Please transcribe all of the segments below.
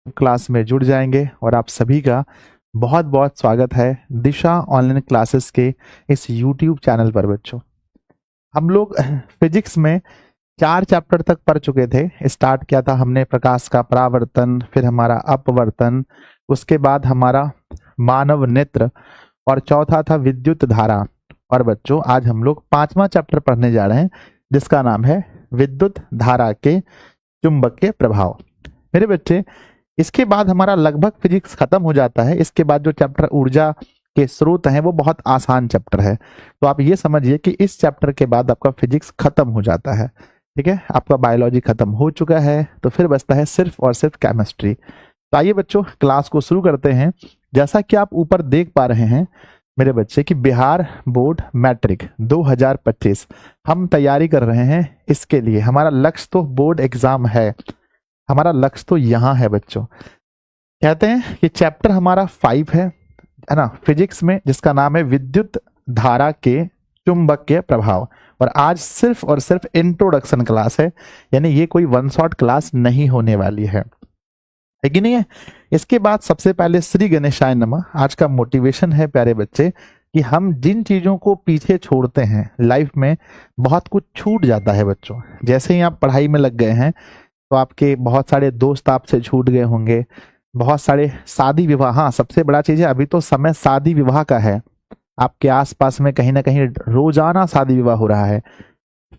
Class में जुड़ जाएंगे और आप सभी का बहुत बहुत स्वागत है दिशा ऑनलाइन क्लासेस के इस यूट्यूब चैनल पर। बच्चों, हम लोग फिजिक्स में 4 चैप्टर तक पढ़ चुके थे। स्टार्ट किया था हमने प्रकाश का परावर्तन, फिर हमारा अपवर्तन, उसके बाद हमारा मानव नेत्र और चौथा था विद्युत धारा। और बच्चों, आज हम लोग 5वां चैप्टर पढ़ने जा रहे हैं जिसका नाम है विद्युत धारा के चुंबकीय प्रभाव। मेरे बच्चे, इसके बाद हमारा लगभग फिजिक्स खत्म हो जाता है। इसके बाद जो चैप्टर ऊर्जा के स्रोत हैं वो बहुत आसान चैप्टर है। तो आप ये समझिए कि इस चैप्टर के बाद आपका फिजिक्स खत्म हो जाता है। ठीक है, आपका बायोलॉजी खत्म हो चुका है, तो फिर बचता है सिर्फ और सिर्फ केमिस्ट्री। तो आइए बच्चों, क्लास को शुरू करते हैं। जैसा कि आप ऊपर देख पा रहे हैं मेरे बच्चे कि बिहार बोर्ड मैट्रिक 2025 हम तैयारी कर रहे हैं। इसके लिए हमारा लक्ष्य तो बोर्ड एग्जाम है, हमारा लक्ष्य तो यहाँ है बच्चों। कहते हैं कि चैप्टर हमारा 5 है ना फिजिक्स में, जिसका नाम है विद्युत धारा के चुंबकीय प्रभाव। और आज सिर्फ और सिर्फ इंट्रोडक्शन क्लास है, यानी ये कोई वन शॉट क्लास नहीं होने वाली है कि नहीं है। इसके बाद सबसे पहले श्री गणेशाय नमः। आज का मोटिवेशन है प्यारे बच्चे कि हम जिन चीजों को पीछे छोड़ते हैं लाइफ में बहुत कुछ छूट जाता है बच्चों। जैसे ही आप पढ़ाई में लग गए हैं तो आपके बहुत सारे दोस्त आपसे छूट गए होंगे, बहुत सारे शादी विवाह। हाँ, सबसे बड़ा चीज है अभी तो समय शादी विवाह का है। आपके आसपास में कहीं ना कहीं रोजाना शादी विवाह हो रहा है,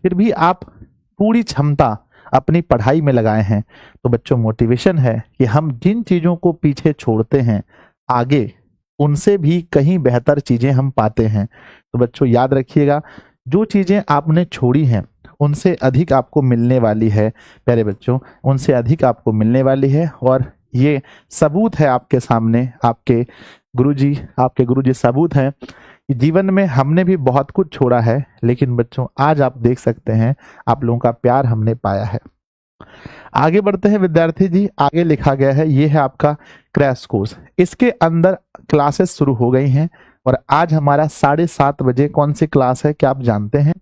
फिर भी आप पूरी क्षमता अपनी पढ़ाई में लगाए हैं। तो बच्चों, मोटिवेशन है कि हम जिन चीजों को पीछे छोड़ते हैं आगे उनसे भी कहीं बेहतर चीजें हम पाते हैं। तो बच्चों याद रखिएगा, जो चीजें आपने छोड़ी हैं उनसे अधिक आपको मिलने वाली है प्यारे बच्चों, उनसे अधिक आपको मिलने वाली है। और ये सबूत है आपके सामने, आपके गुरुजी सबूत हैं कि जीवन में हमने भी बहुत कुछ छोड़ा है, लेकिन बच्चों आज आप देख सकते हैं आप लोगों का प्यार हमने पाया है। आगे बढ़ते हैं विद्यार्थी जी। आगे लिखा गया है, ये है आपका क्रैश कोर्स। इसके अंदर क्लासेस शुरू हो गई हैं और आज हमारा 7:30 बजे कौन सी क्लास है क्या आप जानते हैं?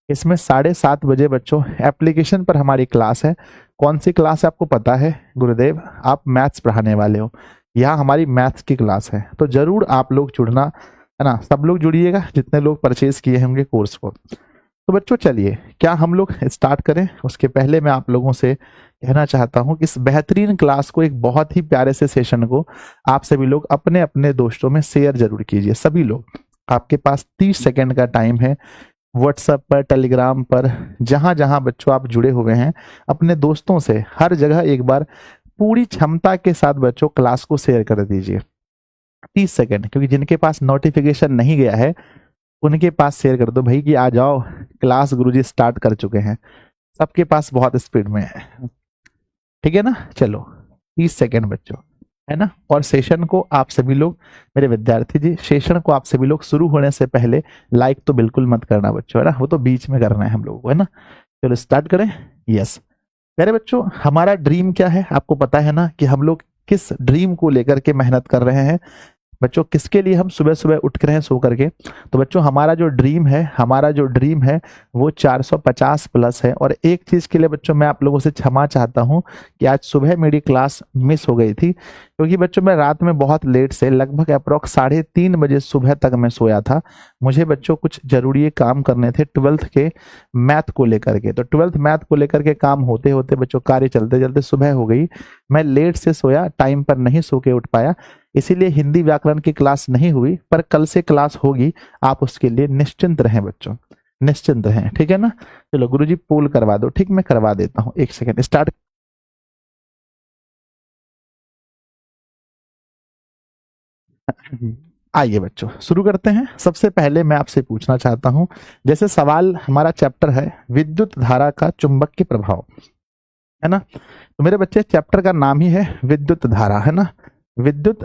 इसमें 7:30 बजे बच्चों एप्लीकेशन पर हमारी क्लास है। कौन सी क्लास है आपको पता है? गुरुदेव, आप मैथ्स पढ़ाने वाले हो, यहाँ हमारी मैथ्स की क्लास है। तो जरूर आप लोग जुड़ना है ना, सब लोग जुड़िएगा जितने लोग परचेज किए होंगे कोर्स को। तो बच्चों चलिए, क्या हम लोग स्टार्ट करें? उसके पहले मैं आप लोगों से कहना चाहता हूं कि इस बेहतरीन क्लास को, एक बहुत ही प्यारे से सेशन को आप सभी लोग अपने अपने दोस्तों में शेयर जरूर कीजिए। सभी लोग, आपके पास 30 सेकंड का टाइम है। व्हाट्सएप पर, टेलीग्राम पर, जहां जहां बच्चों आप जुड़े हुए हैं, अपने दोस्तों से हर जगह एक बार पूरी क्षमता के साथ बच्चों क्लास को शेयर कर दीजिए। 30 सेकंड, क्योंकि जिनके पास नोटिफिकेशन नहीं गया है उनके पास शेयर कर दो भाई कि आ जाओ, क्लास गुरुजी स्टार्ट कर चुके हैं। सबके पास बहुत स्पीड में है, ठीक है ना। चलो 30 सेकंड बच्चों, है ना। और सेशन को आप सभी लोग, मेरे विद्यार्थी जी, सेशन को आप सभी लोग शुरू होने से पहले लाइक तो बिल्कुल मत करना बच्चों, है ना, वो तो बीच में करना है हम लोगों को, है ना। चलो स्टार्ट करें। यस मेरे बच्चों, हमारा ड्रीम क्या है आपको पता है ना, कि हम लोग किस ड्रीम को लेकर के मेहनत कर रहे हैं बच्चों, किसके लिए हम सुबह सुबह उठ रहे हैं सो करके। तो बच्चों हमारा जो ड्रीम है वो 450 प्लस है। और एक चीज के लिए बच्चों मैं आप लोगों से क्षमा चाहता हूं कि आज सुबह मेरी क्लास मिस हो गई थी, क्योंकि बच्चों मैं रात में बहुत लेट से, लगभग अप्रॉक्स 3:30 बजे सुबह तक मैं सोया था। मुझे बच्चों कुछ जरूरी काम करने थे 12th के मैथ को लेकर के। तो 12th मैथ को लेकर के काम होते होते बच्चों, कार्य चलते चलते सुबह हो गई। मैं लेट से सोया, टाइम पर नहीं सो के उठ पाया, इसीलिए हिंदी व्याकरण की क्लास नहीं हुई। पर कल से क्लास होगी, आप उसके लिए निश्चिंत रहें बच्चों, निश्चिंत रहें, ठीक है ना। चलो गुरुजी पोल करवा दो। ठीक, मैं करवा देता हूँ, एक सेकंड। स्टार्ट। आइए बच्चों शुरू करते हैं। सबसे पहले मैं आपसे पूछना चाहता हूं, जैसे सवाल हमारा चैप्टर है विद्युत धारा का चुंबकीय प्रभाव, है ना। तो मेरे बच्चे, चैप्टर का नाम ही है विद्युत धारा, है ना। विद्युत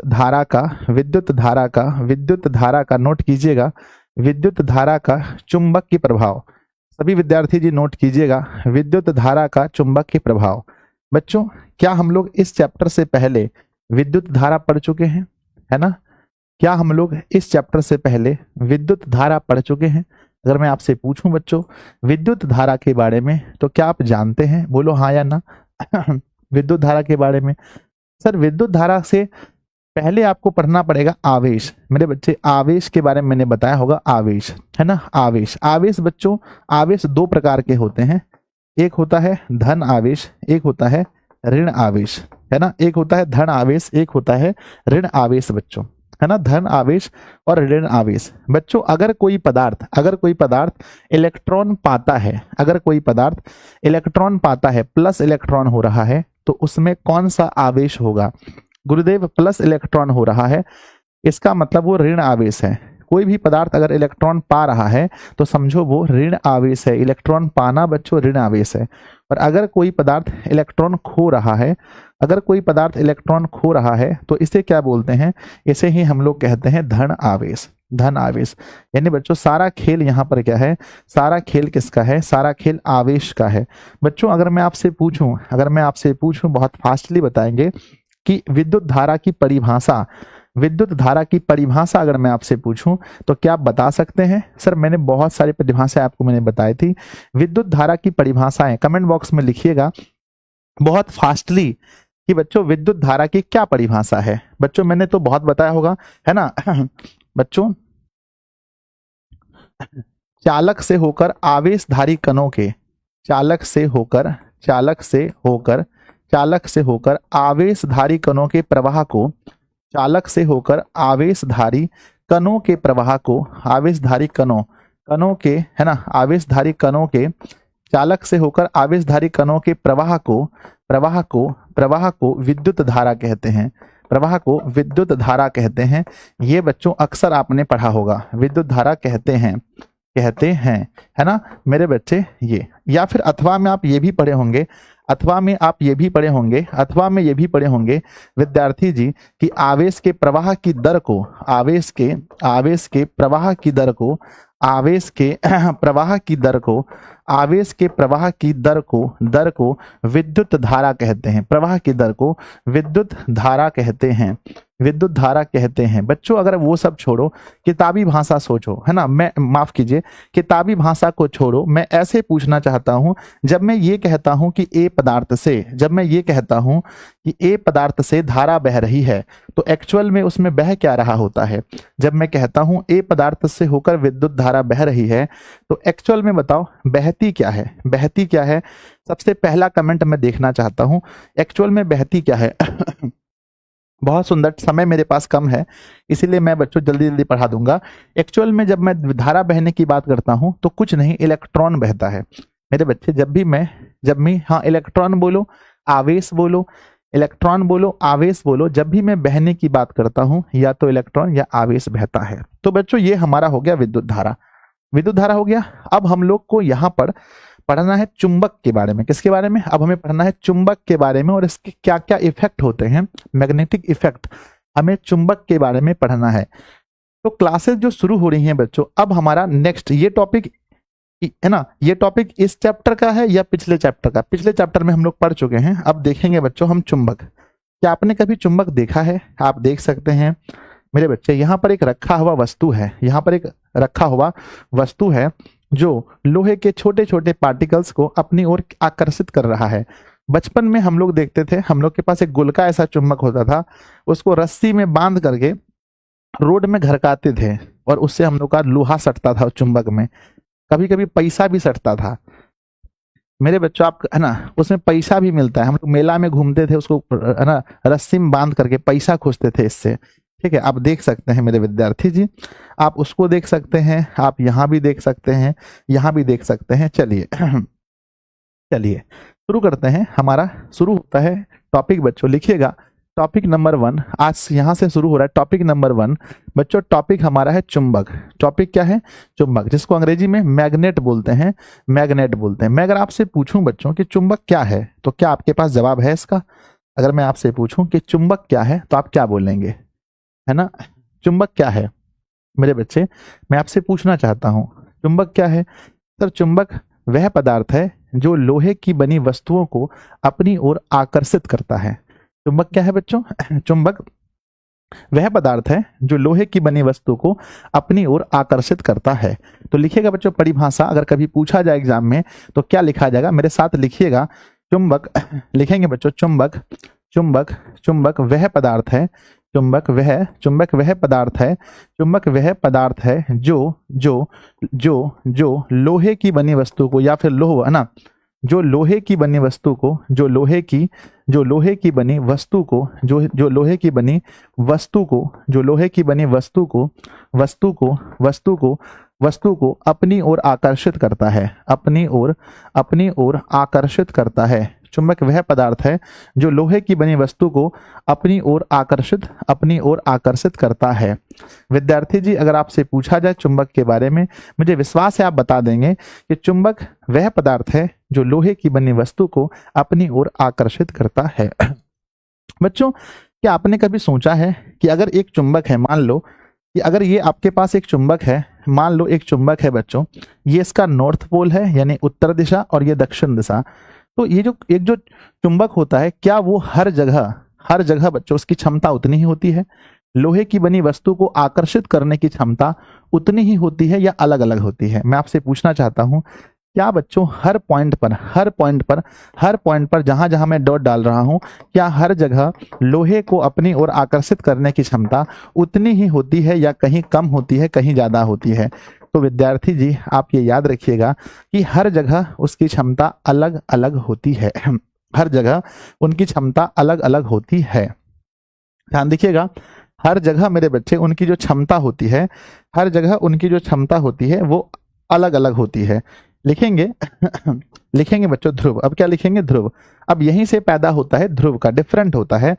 धारा का नोट कीजिएगा, विद्युत धारा का चुंबकीय प्रभाव। सभी विद्यार्थी जी नोट कीजिएगा, विद्युत धारा का चुंबकीय प्रभाव। बच्चों, क्या हम लोग इस चैप्टर से पहले विद्युत धारा पढ़ चुके हैं, है ना? क्या हम लोग इस चैप्टर से पहले विद्युत धारा पढ़ चुके हैं? अगर मैं आपसे पूछूं बच्चों विद्युत धारा के बारे में, तो क्या आप जानते हैं? बोलो हाँ या ना। विद्युत धारा के बारे में सर विद्युत धारा से पहले आपको पढ़ना पड़ेगा आवेश। मेरे बच्चे आवेश के बारे में मैंने बताया होगा, आवेश है ना। आवेश, आवेश बच्चों, आवेश दो प्रकार के होते हैं, एक होता है धन आवेश, एक होता है ऋण आवेश, है ना। एक होता है धन आवेश, एक होता है ऋण आवेश बच्चों, है ना। धन आवेश और ऋण आवेश बच्चों, अगर कोई पदार्थ इलेक्ट्रॉन पाता है, अगर कोई पदार्थ इलेक्ट्रॉन पाता है, प्लस इलेक्ट्रॉन हो रहा है, तो उसमें कौन सा आवेश होगा? गुरुदेव प्लस इलेक्ट्रॉन हो रहा है, इसका मतलब वो ऋण आवेश है। कोई भी पदार्थ अगर इलेक्ट्रॉन पा रहा है तो समझो वो ऋण आवेश है। इलेक्ट्रॉन पाना बच्चों ऋण आवेश है। और अगर कोई पदार्थ इलेक्ट्रॉन खो रहा है, अगर कोई पदार्थ इलेक्ट्रॉन खो रहा है तो इसे क्या बोलते हैं? इसे ही हम लोग कहते हैं धन आवेश, धन आवेश। यानी बच्चों सारा खेल यहाँ पर क्या है? सारा खेल किसका है? सारा खेल आवेश का है। बच्चों अगर मैं आपसे पूछूं बहुत फास्टली बताएंगे कि विद्युत धारा की परिभाषा, विद्युत धारा की परिभाषा अगर मैं आपसे पूछूं तो क्या आप बता सकते हैं? सर मैंने बहुत सारी परिभाषाएं आपको मैंने बताई थी। विद्युत धारा की परिभाषाएं कमेंट बॉक्स में लिखिएगा बहुत फास्टली कि बच्चों विद्युत धारा की क्या परिभाषा है। बच्चों मैंने तो बहुत बताया होगा, है ना। बच्चों चालक से होकर आवेशधारी कणों के, चालक से होकर आवेशधारी कणों के प्रवाह को, चालक से होकर आवेशधारी कणों के प्रवाह को, आवेशधारी कणों के, है ना, आवेशधारी कणों के, चालक से होकर आवेशधारी कणों के प्रवाह को विद्युत धारा कहते हैं, प्रवाह को विद्युत धारा कहते हैं। ये बच्चों अक्सर आपने पढ़ा होगा, विद्युत धारा कहते हैं, है ना मेरे बच्चे ये। या फिर अथवा में आप ये भी पढ़े होंगे, अथवा में ये भी पढ़े होंगे विद्यार्थी जी कि आवेश के प्रवाह की दर को, आवेश के प्रवाह की दर को विद्युत धारा कहते हैं, प्रवाह की दर को विद्युत धारा कहते हैं। बच्चों अगर वो सब छोड़ो, किताबी भाषा सोचो, है ना। मैं माफ कीजिए, किताबी भाषा को छोड़ो, मैं ऐसे पूछना चाहता हूं, जब मैं ये कहता हूं कि ए पदार्थ से धारा बह रही है तो एक्चुअल में उसमें बह क्या रहा होता है? जब मैं कहता हूं ए पदार्थ से होकर विद्युत धारा बह रही है तो एक्चुअल में बताओ बहती क्या है? सबसे पहला कमेंट मैं देखना चाहता हूं, एक्चुअल में बहती क्या है? बहुत सुंदर, समय मेरे पास कम है इसीलिए मैं बच्चों जल्दी पढ़ा दूंगा। एक्चुअल में जब मैं धारा बहने की बात करता हूं तो कुछ नहीं, इलेक्ट्रॉन बहता है मेरे बच्चे। जब भी हाँ इलेक्ट्रॉन बोलो, आवेश बोलो, इलेक्ट्रॉन बोलो, आवेश बोलो, जब भी मैं बहने की बात करता हूं या तो इलेक्ट्रॉन या आवेश बहता है। तो बच्चों ये हमारा हो गया विद्युत धारा हो गया। अब हम लोग को यहाँ पर पढ़ना है चुंबक के बारे में। किसके बारे में? अब हमें पढ़ना है चुंबक के बारे में और इसके क्या क्या इफेक्ट होते हैं, मैग्नेटिक इफेक्ट, हमें चुंबक के बारे में पढ़ना है। तो क्लासेस जो शुरू हो रही हैं बच्चों, अब हमारा नेक्स्ट ये टॉपिक है ना, ये टॉपिक इस चैप्टर का है या पिछले चैप्टर का? पिछले चैप्टर में हम लोग पढ़ चुके हैं। अब देखेंगे बच्चों हम चुंबक। क्या आपने कभी चुंबक देखा है? आप देख सकते हैं मेरे बच्चे, यहाँ पर एक रखा हुआ वस्तु है जो लोहे के छोटे छोटे पार्टिकल्स को अपनी ओर आकर्षित कर रहा है। बचपन में हम लोग देखते थे, हम लोग के पास एक गुलका ऐसा चुंबक होता था, उसको रस्सी में बांध करके रोड में घरकाते थे और उससे हम लोग का लोहा सटता था चुंबक में, कभी कभी पैसा भी सटता था मेरे बच्चों। आप है ना, उसमें पैसा भी मिलता है। हम लोग मेला में घूमते थे, उसको है ना रस्सी में बांध करके पैसा खोजते थे इससे। ठीक है, आप देख सकते हैं मेरे विद्यार्थी जी, आप उसको देख सकते हैं, आप यहाँ भी देख सकते हैं, यहाँ भी देख सकते हैं। चलिए शुरू करते हैं। हमारा शुरू होता है टॉपिक बच्चों, लिखिएगा टॉपिक नंबर 1। आज यहाँ से शुरू हो रहा है टॉपिक नंबर 1 बच्चों। टॉपिक हमारा है चुंबक। टॉपिक क्या है? चुंबक, जिसको अंग्रेजी में मैग्नेट बोलते हैं, मैं अगर आपसे पूछूं बच्चों कि चुंबक क्या है तो क्या आपके पास जवाब है इसका? अगर मैं आपसे पूछूं कि चुंबक क्या है तो आप क्या बोलेंगे? है ना, चुंबक क्या है मेरे बच्चे? मैं आपसे पूछना चाहता हूं चुंबक क्या है? सर चुंबक वह पदार्थ है जो लोहे की बनी वस्तुओं को अपनी ओर आकर्षित करता है। चुंबक क्या है बच्चों? चुंबक वह पदार्थ है जो लोहे की बनी वस्तु को अपनी ओर आकर्षित करता है। तो लिखिएगा बच्चों परिभाषा, अगर कभी पूछा जाए एग्जाम में तो क्या लिखा जाएगा? मेरे साथ लिखिएगा चुंबक, लिखेंगे बच्चों चुंबक चुंबक वह पदार्थ है, चुंबक वह पदार्थ है, चुंबक वह पदार्थ है जो जो जो जो लोहे की बनी वस्तु को, या फिर लोह है ना, जो लोहे की बनी वस्तु को, जो लोहे की बनी वस्तु को, जो लोहे की बनी वस्तु को, जो लोहे की बनी वस्तु को अपनी ओर आकर्षित करता है, अपनी ओर आकर्षित करता है। चुंबक वह पदार्थ है जो लोहे की बनी वस्तु को अपनी ओर आकर्षित करता है। विद्यार्थी जी, अगर आपसे पूछा जाए चुंबक के बारे में, मुझे विश्वास है आप बता देंगे कि चुंबक वह पदार्थ है जो लोहे की बनी वस्तु को अपनी ओर आकर्षित करता है। बच्चों, क्या आपने कभी सोचा है कि अगर एक चुंबक है, मान लो कि अगर ये आपके पास एक चुंबक है, मान लो एक चुंबक है बच्चों, ये इसका नॉर्थ पोल है यानी उत्तर दिशा और ये दक्षिण दिशा, तो ये जो एक जो चुंबक होता है, क्या वो हर जगह बच्चों उसकी क्षमता उतनी ही होती है? लोहे की बनी वस्तु को आकर्षित करने की क्षमता उतनी ही होती है या अलग अलग होती है? मैं आपसे पूछना चाहता हूं, क्या बच्चों हर पॉइंट पर जहां जहां मैं डॉट डाल रहा हूं, क्या हर जगह लोहे को अपनी ओर आकर्षित करने की क्षमता उतनी ही होती है या कहीं कम होती है, कहीं ज्यादा होती है? तो विद्यार्थी जी, आप ये याद रखिएगा कि हर जगह उसकी क्षमता अलग अलग होती है, हर जगह उनकी क्षमता अलग अलग होती है। ध्यान दीजिएगा, हर जगह मेरे बच्चे उनकी जो क्षमता होती है, हर जगह उनकी जो क्षमता होती है वो अलग अलग होती है। लिखेंगे बच्चों ध्रुव। अब क्या लिखेंगे? ध्रुव। अब यहीं से पैदा होता है ध्रुव का, डिफरेंट होता है,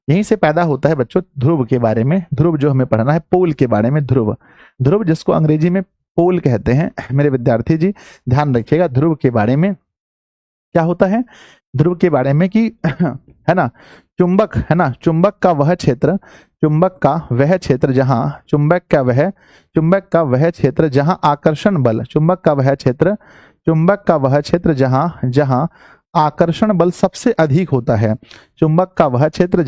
यहीं से पैदा होता है बच्चों ध्रुव के बारे में। ध्रुव जो हमें पढ़ना है, पोल के बारे में, ध्रुव जिसको अंग्रेजी में पोल कहते हैं। मेरे विद्यार्थी जी ध्यान रखिएगा, ध्रुव के बारे में क्या होता है, ध्रुव के बारे में कि है ना, चुंबक है ना, चुंबक का वह क्षेत्र जहां आकर्षण बल, चुंबक का वह क्षेत्र जहां आकर्षण बल सबसे अधिक होता है, चुंबक का वह क्षेत्र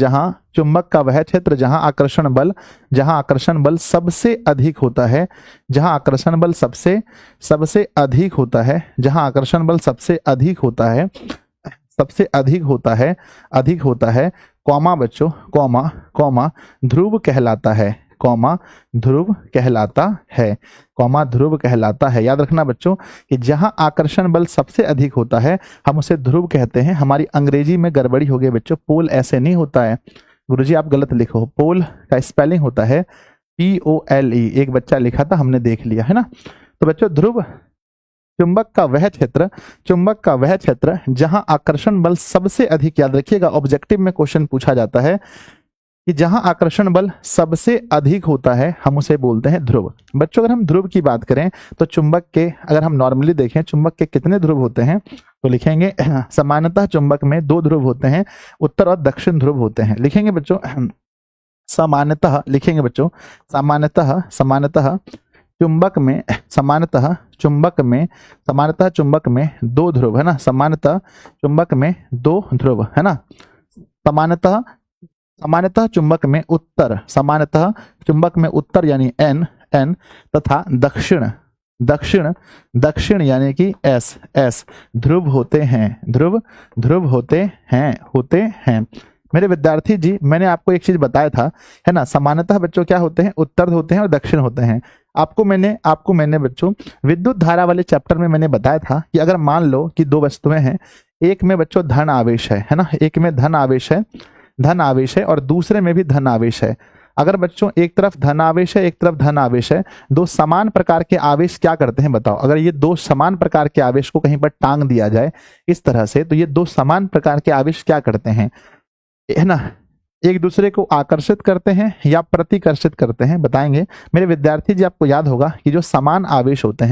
जहां आकर्षण बल सबसे अधिक होता है, जहां आकर्षण बल सबसे अधिक होता है, कॉमा बच्चों, कॉमा ध्रुव कहलाता है, ध्रुव कहलाता है। याद रखना बच्चों कि जहां आकर्षण बल सबसे अधिक होता है हम उसे ध्रुव कहते हैं। हमारी अंग्रेजी में गड़बड़ी हो गई बच्चों, पोल ऐसे नहीं होता है, गुरुजी आप गलत लिखो, पोल का स्पेलिंग होता है POLE। एक बच्चा लिखा था, हमने देख लिया है ना। तो बच्चों ध्रुव चुंबक का वह क्षेत्र जहां आकर्षण बल सबसे अधिक, याद रखिएगा ऑब्जेक्टिव में क्वेश्चन पूछा जाता है कि जहां आकर्षण बल सबसे अधिक होता है हम उसे बोलते हैं ध्रुव। बच्चों अगर हम ध्रुव की बात करें तो चुंबक के, अगर हम नॉर्मली देखें चुंबक के कितने ध्रुव होते हैं, तो लिखेंगे सामान्यतः चुंबक में 2 ध्रुव होते हैं, उत्तर और दक्षिण ध्रुव होते हैं। लिखेंगे बच्चों सामान्यतः, लिखेंगे बच्चों सामान्यतः चुंबक में 2 ध्रुव है ना, सामान्यतः चुंबक में 2 ध्रुव है ना, सामान्यतः चुंबक में उत्तर यानी N तथा दक्षिण यानी कि S ध्रुव होते हैं। मेरे विद्यार्थी जी मैंने आपको एक चीज बताया था है ना, सामान्यतः बच्चों क्या होते हैं, उत्तर होते हैं और दक्षिण होते हैं। आपको मैंने बच्चों विद्युत धारा वाले चैप्टर में मैंने बताया था कि अगर मान लो कि 2 वस्तुएं हैं, एक में बच्चों धन आवेश है ना, एक में धन आवेश है और दूसरे में भी धन आवेश है। अगर बच्चों एक तरफ धन आवेश है, एक तरफ धन आवेश है, 2 समान प्रकार के आवेश क्या करते हैं बताओ? अगर ये 2 समान प्रकार के आवेश को कहीं पर टांग दिया जाए इस तरह से, तो ये 2 समान प्रकार के आवेश क्या करते हैं, है ना, एक दूसरे को आकर्षित करते हैं या प्रतिकर्षित करते हैं? बताएंगे मेरे विद्यार्थी जी। आपको याद होगा कि जो समान आवेश होते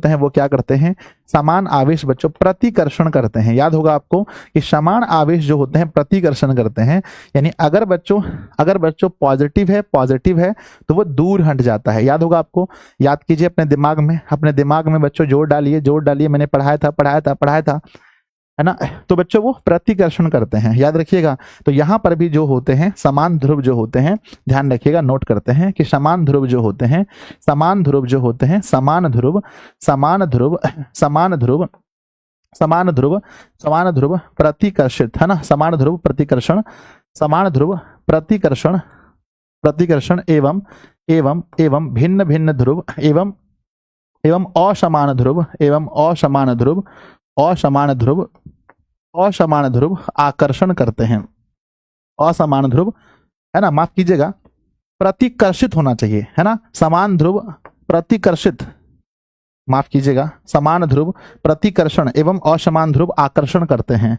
हैं वो क्या करते हैं, समान आवेश बच्चों प्रतिकर्षण करते हैं। याद होगा आपको कि समान आवेश जो होते हैं प्रतिकर्षण करते हैं, यानी अगर बच्चों पॉजिटिव है तो वो दूर हट जाता है। याद होगा आपको, याद कीजिए अपने दिमाग में बच्चों जोर डालिए, मैंने पढ़ाया था है ना। तो बच्चों वो प्रतिकर्षण करते हैं, याद रखिएगा। तो यहां पर भी जो होते हैं समान ध्रुव जो होते हैं, ध्यान रखिएगा, नोट करते हैं कि समान ध्रुव जो होते हैं समान ध्रुव समान ध्रुव प्रतिकर्षित, है ना, समान ध्रुव प्रतिकर्षण, समान ध्रुव प्रतिकर्षण, प्रतिकर्षण एवं एवं एवं भिन्न भिन्न ध्रुव एवं एवं असमान ध्रुव एवं असमान ध्रुव असमान ध्रुव असमान ध्रुव आकर्षण करते हैं। असमान ध्रुव, है ना, माफ कीजिएगा, प्रतिकर्षित होना चाहिए, है ना, समान ध्रुव प्रतिकर्षित, माफ कीजिएगा, समान ध्रुव प्रतिकर्षण एवं असमान ध्रुव आकर्षण करते हैं,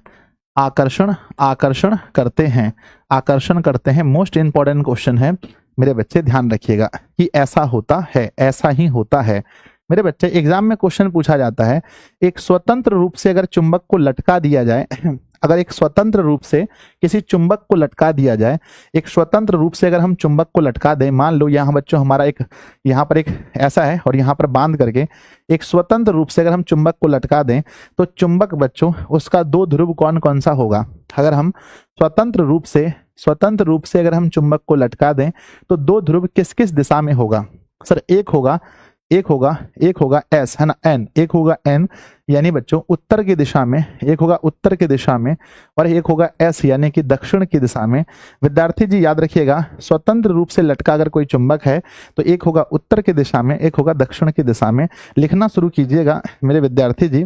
आकर्षण आकर्षण करते हैं, आकर्षण करते हैं। मोस्ट इंपॉर्टेंट क्वेश्चन है मेरे बच्चे, ध्यान रखिएगा कि ऐसा होता है, ऐसा ही होता है मेरे बच्चे। एग्जाम में क्वेश्चन पूछा जाता है, एक स्वतंत्र रूप से अगर चुंबक को लटका दिया जाए, अगर एक स्वतंत्र रूप से किसी चुंबक को लटका दिया जाए, एक स्वतंत्र रूप से अगर हम चुंबक को लटका दें, मान लो यहाँ बच्चों हमारा एक, यहाँ पर एक ऐसा है और यहाँ पर बांध करके एक स्वतंत्र रूप से अगर हम चुंबक को लटका दें, तो चुंबक बच्चों उसका दो ध्रुव कौन कौन सा होगा? अगर हम स्वतंत्र रूप से अगर हम चुंबक को लटका दें तो दो ध्रुव किस किस दिशा में होगा? सर एक होगा एस, है ना, एन, एक होगा एन यानी बच्चों उत्तर की दिशा में, एक होगा उत्तर की दिशा में और एक होगा एस यानी कि दक्षिण की दिशा में। विद्यार्थी जी याद रखिएगा, स्वतंत्र रूप से लटका अगर कोई चुंबक है तो एक होगा उत्तर की दिशा में, एक होगा दक्षिण की दिशा में। लिखना शुरू कीजिएगा मेरे विद्यार्थी जी,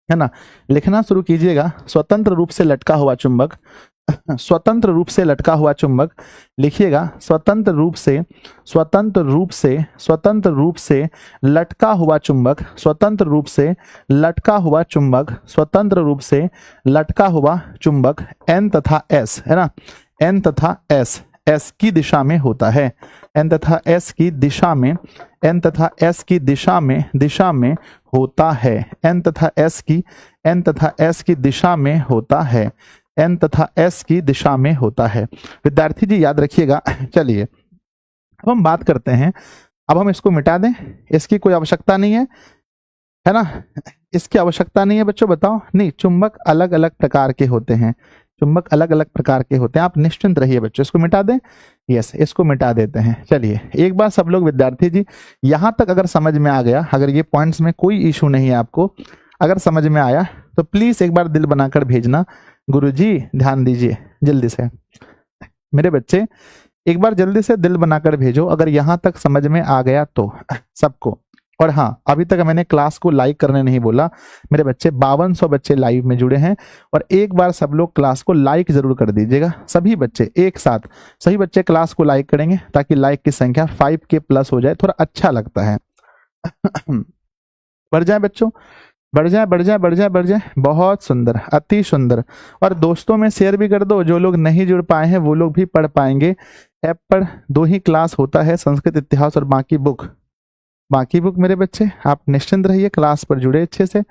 है ना, लिखना शुरू कीजिएगा। स्वतंत्र रूप से लटका हुआ चुंबक, स्वतंत्र रूप से लटका हुआ चुंबक, लिखिएगा स्वतंत्र रूप से लटका हुआ चुंबक, स्वतंत्र रूप से लटका हुआ चुंबक, स्वतंत्र रूप से लटका हुआ चुंबक एन तथा एस, है ना, एन तथा एस, एस की दिशा में होता है, एन तथा एस की दिशा में, एन तथा एस की दिशा में होता है, एन तथा एस की दिशा में होता है, एन तथा एस की दिशा में होता है। विद्यार्थी जी याद रखिएगा। चलिए अब हम बात करते हैं, अब हम इसको मिटा दें, इसकी कोई आवश्यकता नहीं है ना, इसकी आवश्यकता नहीं है बच्चों, बताओ। नहीं, चुंबक अलग अलग प्रकार के होते हैं, चुंबक अलग अलग प्रकार के होते हैं, आप निश्चिंत रहिए बच्चों। इसको मिटा दें, यस, इसको मिटा देते हैं। चलिए एक बार सब लोग विद्यार्थी जी यहां तक अगर समझ में आ गया, अगर ये पॉइंट्स में कोई इशू नहीं है आपको, अगर समझ में आया तो प्लीज एक बार दिल बनाकर भेजना, गुरुजी ध्यान दीजिए जल्दी से मेरे बच्चे, एक बार जल्दी से दिल बनाकर भेजो अगर यहां तक समझ में आ गया तो सबको। और हाँ, अभी तक मैंने क्लास को लाइक करने नहीं बोला मेरे बच्चे, 5200 बच्चे लाइव में जुड़े हैं और एक बार सब लोग क्लास को लाइक जरूर कर दीजिएगा, सभी बच्चे एक साथ, सभी बच्चे क्लास को लाइक करेंगे ताकि लाइक की संख्या 5K प्लस हो जाए, थोड़ा अच्छा लगता है। बढ़ जाए बच्चों, बढ़ जाए, बहुत सुंदर, अति सुंदर। और दोस्तों में शेयर भी कर दो, जो लोग नहीं जुड़ पाए हैं वो लोग भी पढ़ पाएंगे। ऐप पर 2 ही क्लास होता है, संस्कृत इतिहास और बाकी बुक मेरे बच्चे, आप निश्चिंत रहिए, क्लास पर जुड़े अच्छे से।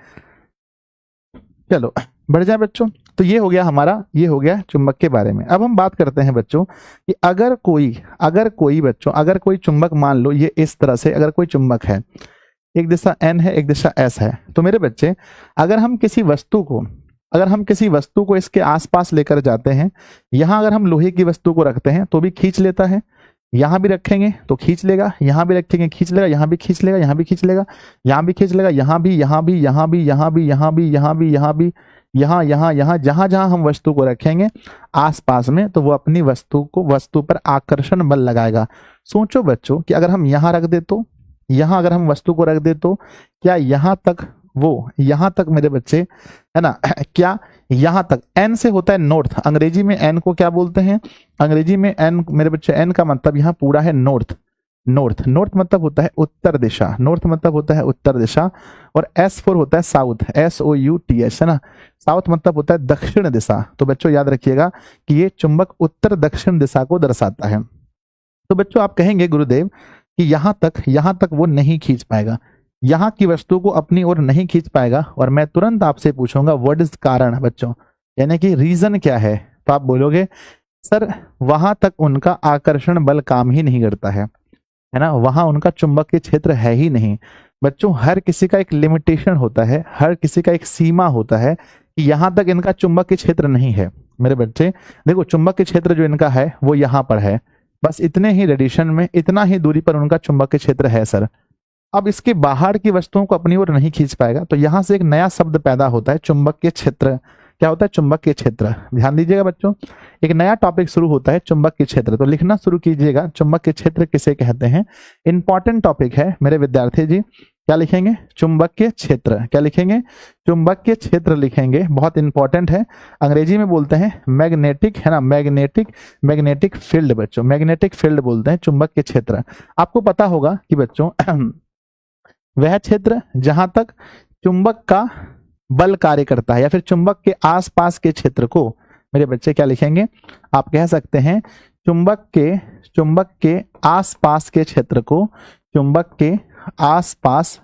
चलो बढ़ जाए बच्चों, तो ये हो गया हमारा, ये हो गया चुंबक के बारे में। अब हम बात करते हैं बच्चों कि अगर कोई चुंबक, मान लो ये इस तरह से अगर कोई चुंबक है, एक दिशा एन है एक दिशा एस है, तो मेरे बच्चे अगर हम किसी वस्तु को इसके आसपास लेकर जाते हैं, यहां अगर हम लोहे की वस्तु को रखते हैं तो भी खींच लेता है, यहां भी रखेंगे तो खींच लेगा, यहां भी रखेंगे खींच लेगा, यहां भी खींच लेगा, यहां भी खींच लेगा, यहां भी खींच लेगा, यहां भी, जहां जहां हम वस्तु को रखेंगे आसपास में, तो वो अपनी वस्तु पर आकर्षण बल लगाएगा। सोचो बच्चों कि अगर हम यहां रख दे तो, यहां अगर हम वस्तु को रख दे तो क्या यहां तक मेरे बच्चे, है ना, क्या यहां तक, एन से होता है नॉर्थ, अंग्रेजी में एन को क्या बोलते हैं? अंग्रेजी में एन मेरे बच्चे, एन का मतलब यहां पूरा है नॉर्थ मतलब होता है उत्तर दिशा, नॉर्थ मतलब होता है उत्तर दिशा, और S4 होता है साउथ, SOUTH, है ना, साउथ मतलब होता है दक्षिण दिशा। तो बच्चों याद रखिएगा कि ये चुंबक उत्तर दक्षिण दिशा को दर्शाता है। तो बच्चों आप कहेंगे गुरुदेव कि यहां तक वो नहीं खींच पाएगा, यहां की वस्तु को अपनी ओर नहीं खींच पाएगा, और मैं तुरंत आपसे पूछूंगा व्हाट इज कारण बच्चों, यानी कि रीजन क्या है? तो आप बोलोगे सर वहां तक उनका आकर्षण बल काम ही नहीं करता है ना, वहां उनका चुंबकीय क्षेत्र है ही नहीं। बच्चों हर किसी का एक लिमिटेशन होता है, हर किसी का एक सीमा होता है कि यहां तक इनका चुंबकीय क्षेत्र नहीं है। मेरे बच्चे देखो, चुंबकीय क्षेत्र जो इनका है वो यहाँ पर है, बस इतने ही रेडिएशन में, इतना ही दूरी पर उनका चुंबकीय क्षेत्र है सर, अब इसके बाहर की वस्तुओं को अपनी ओर नहीं खींच पाएगा, तो यहां से एक नया शब्द पैदा होता है, चुंबकीय क्षेत्र। क्या होता है? चुंबकीय क्षेत्र। ध्यान दीजिएगा बच्चों, एक नया टॉपिक शुरू होता है, चुंबकीय क्षेत्र। तो लिखना शुरू कीजिएगा, चुंबकीय क्षेत्र किसे कहते हैं। इंपॉर्टेंट टॉपिक है मेरे विद्यार्थी जी। क्या लिखेंगे? चुंबकीय क्षेत्र। क्या लिखेंगे? चुंबकीय क्षेत्र लिखेंगे, बहुत इंपॉर्टेंट है। अंग्रेजी में बोलते हैं मैग्नेटिक, है ना, मैग्नेटिक फील्ड बच्चों, मैग्नेटिक फील्ड बोलते हैं चुंबकीय क्षेत्र। आपको पता होगा कि बच्चों वह क्षेत्र जहां तक चुंबक का बल कार्य करता है, या फिर चुंबक के आसपास के क्षेत्र को मेरे बच्चे क्या लिखेंगे? आप कह सकते हैं चुंबक के आसपास के क्षेत्र को, चुंबक के आसपास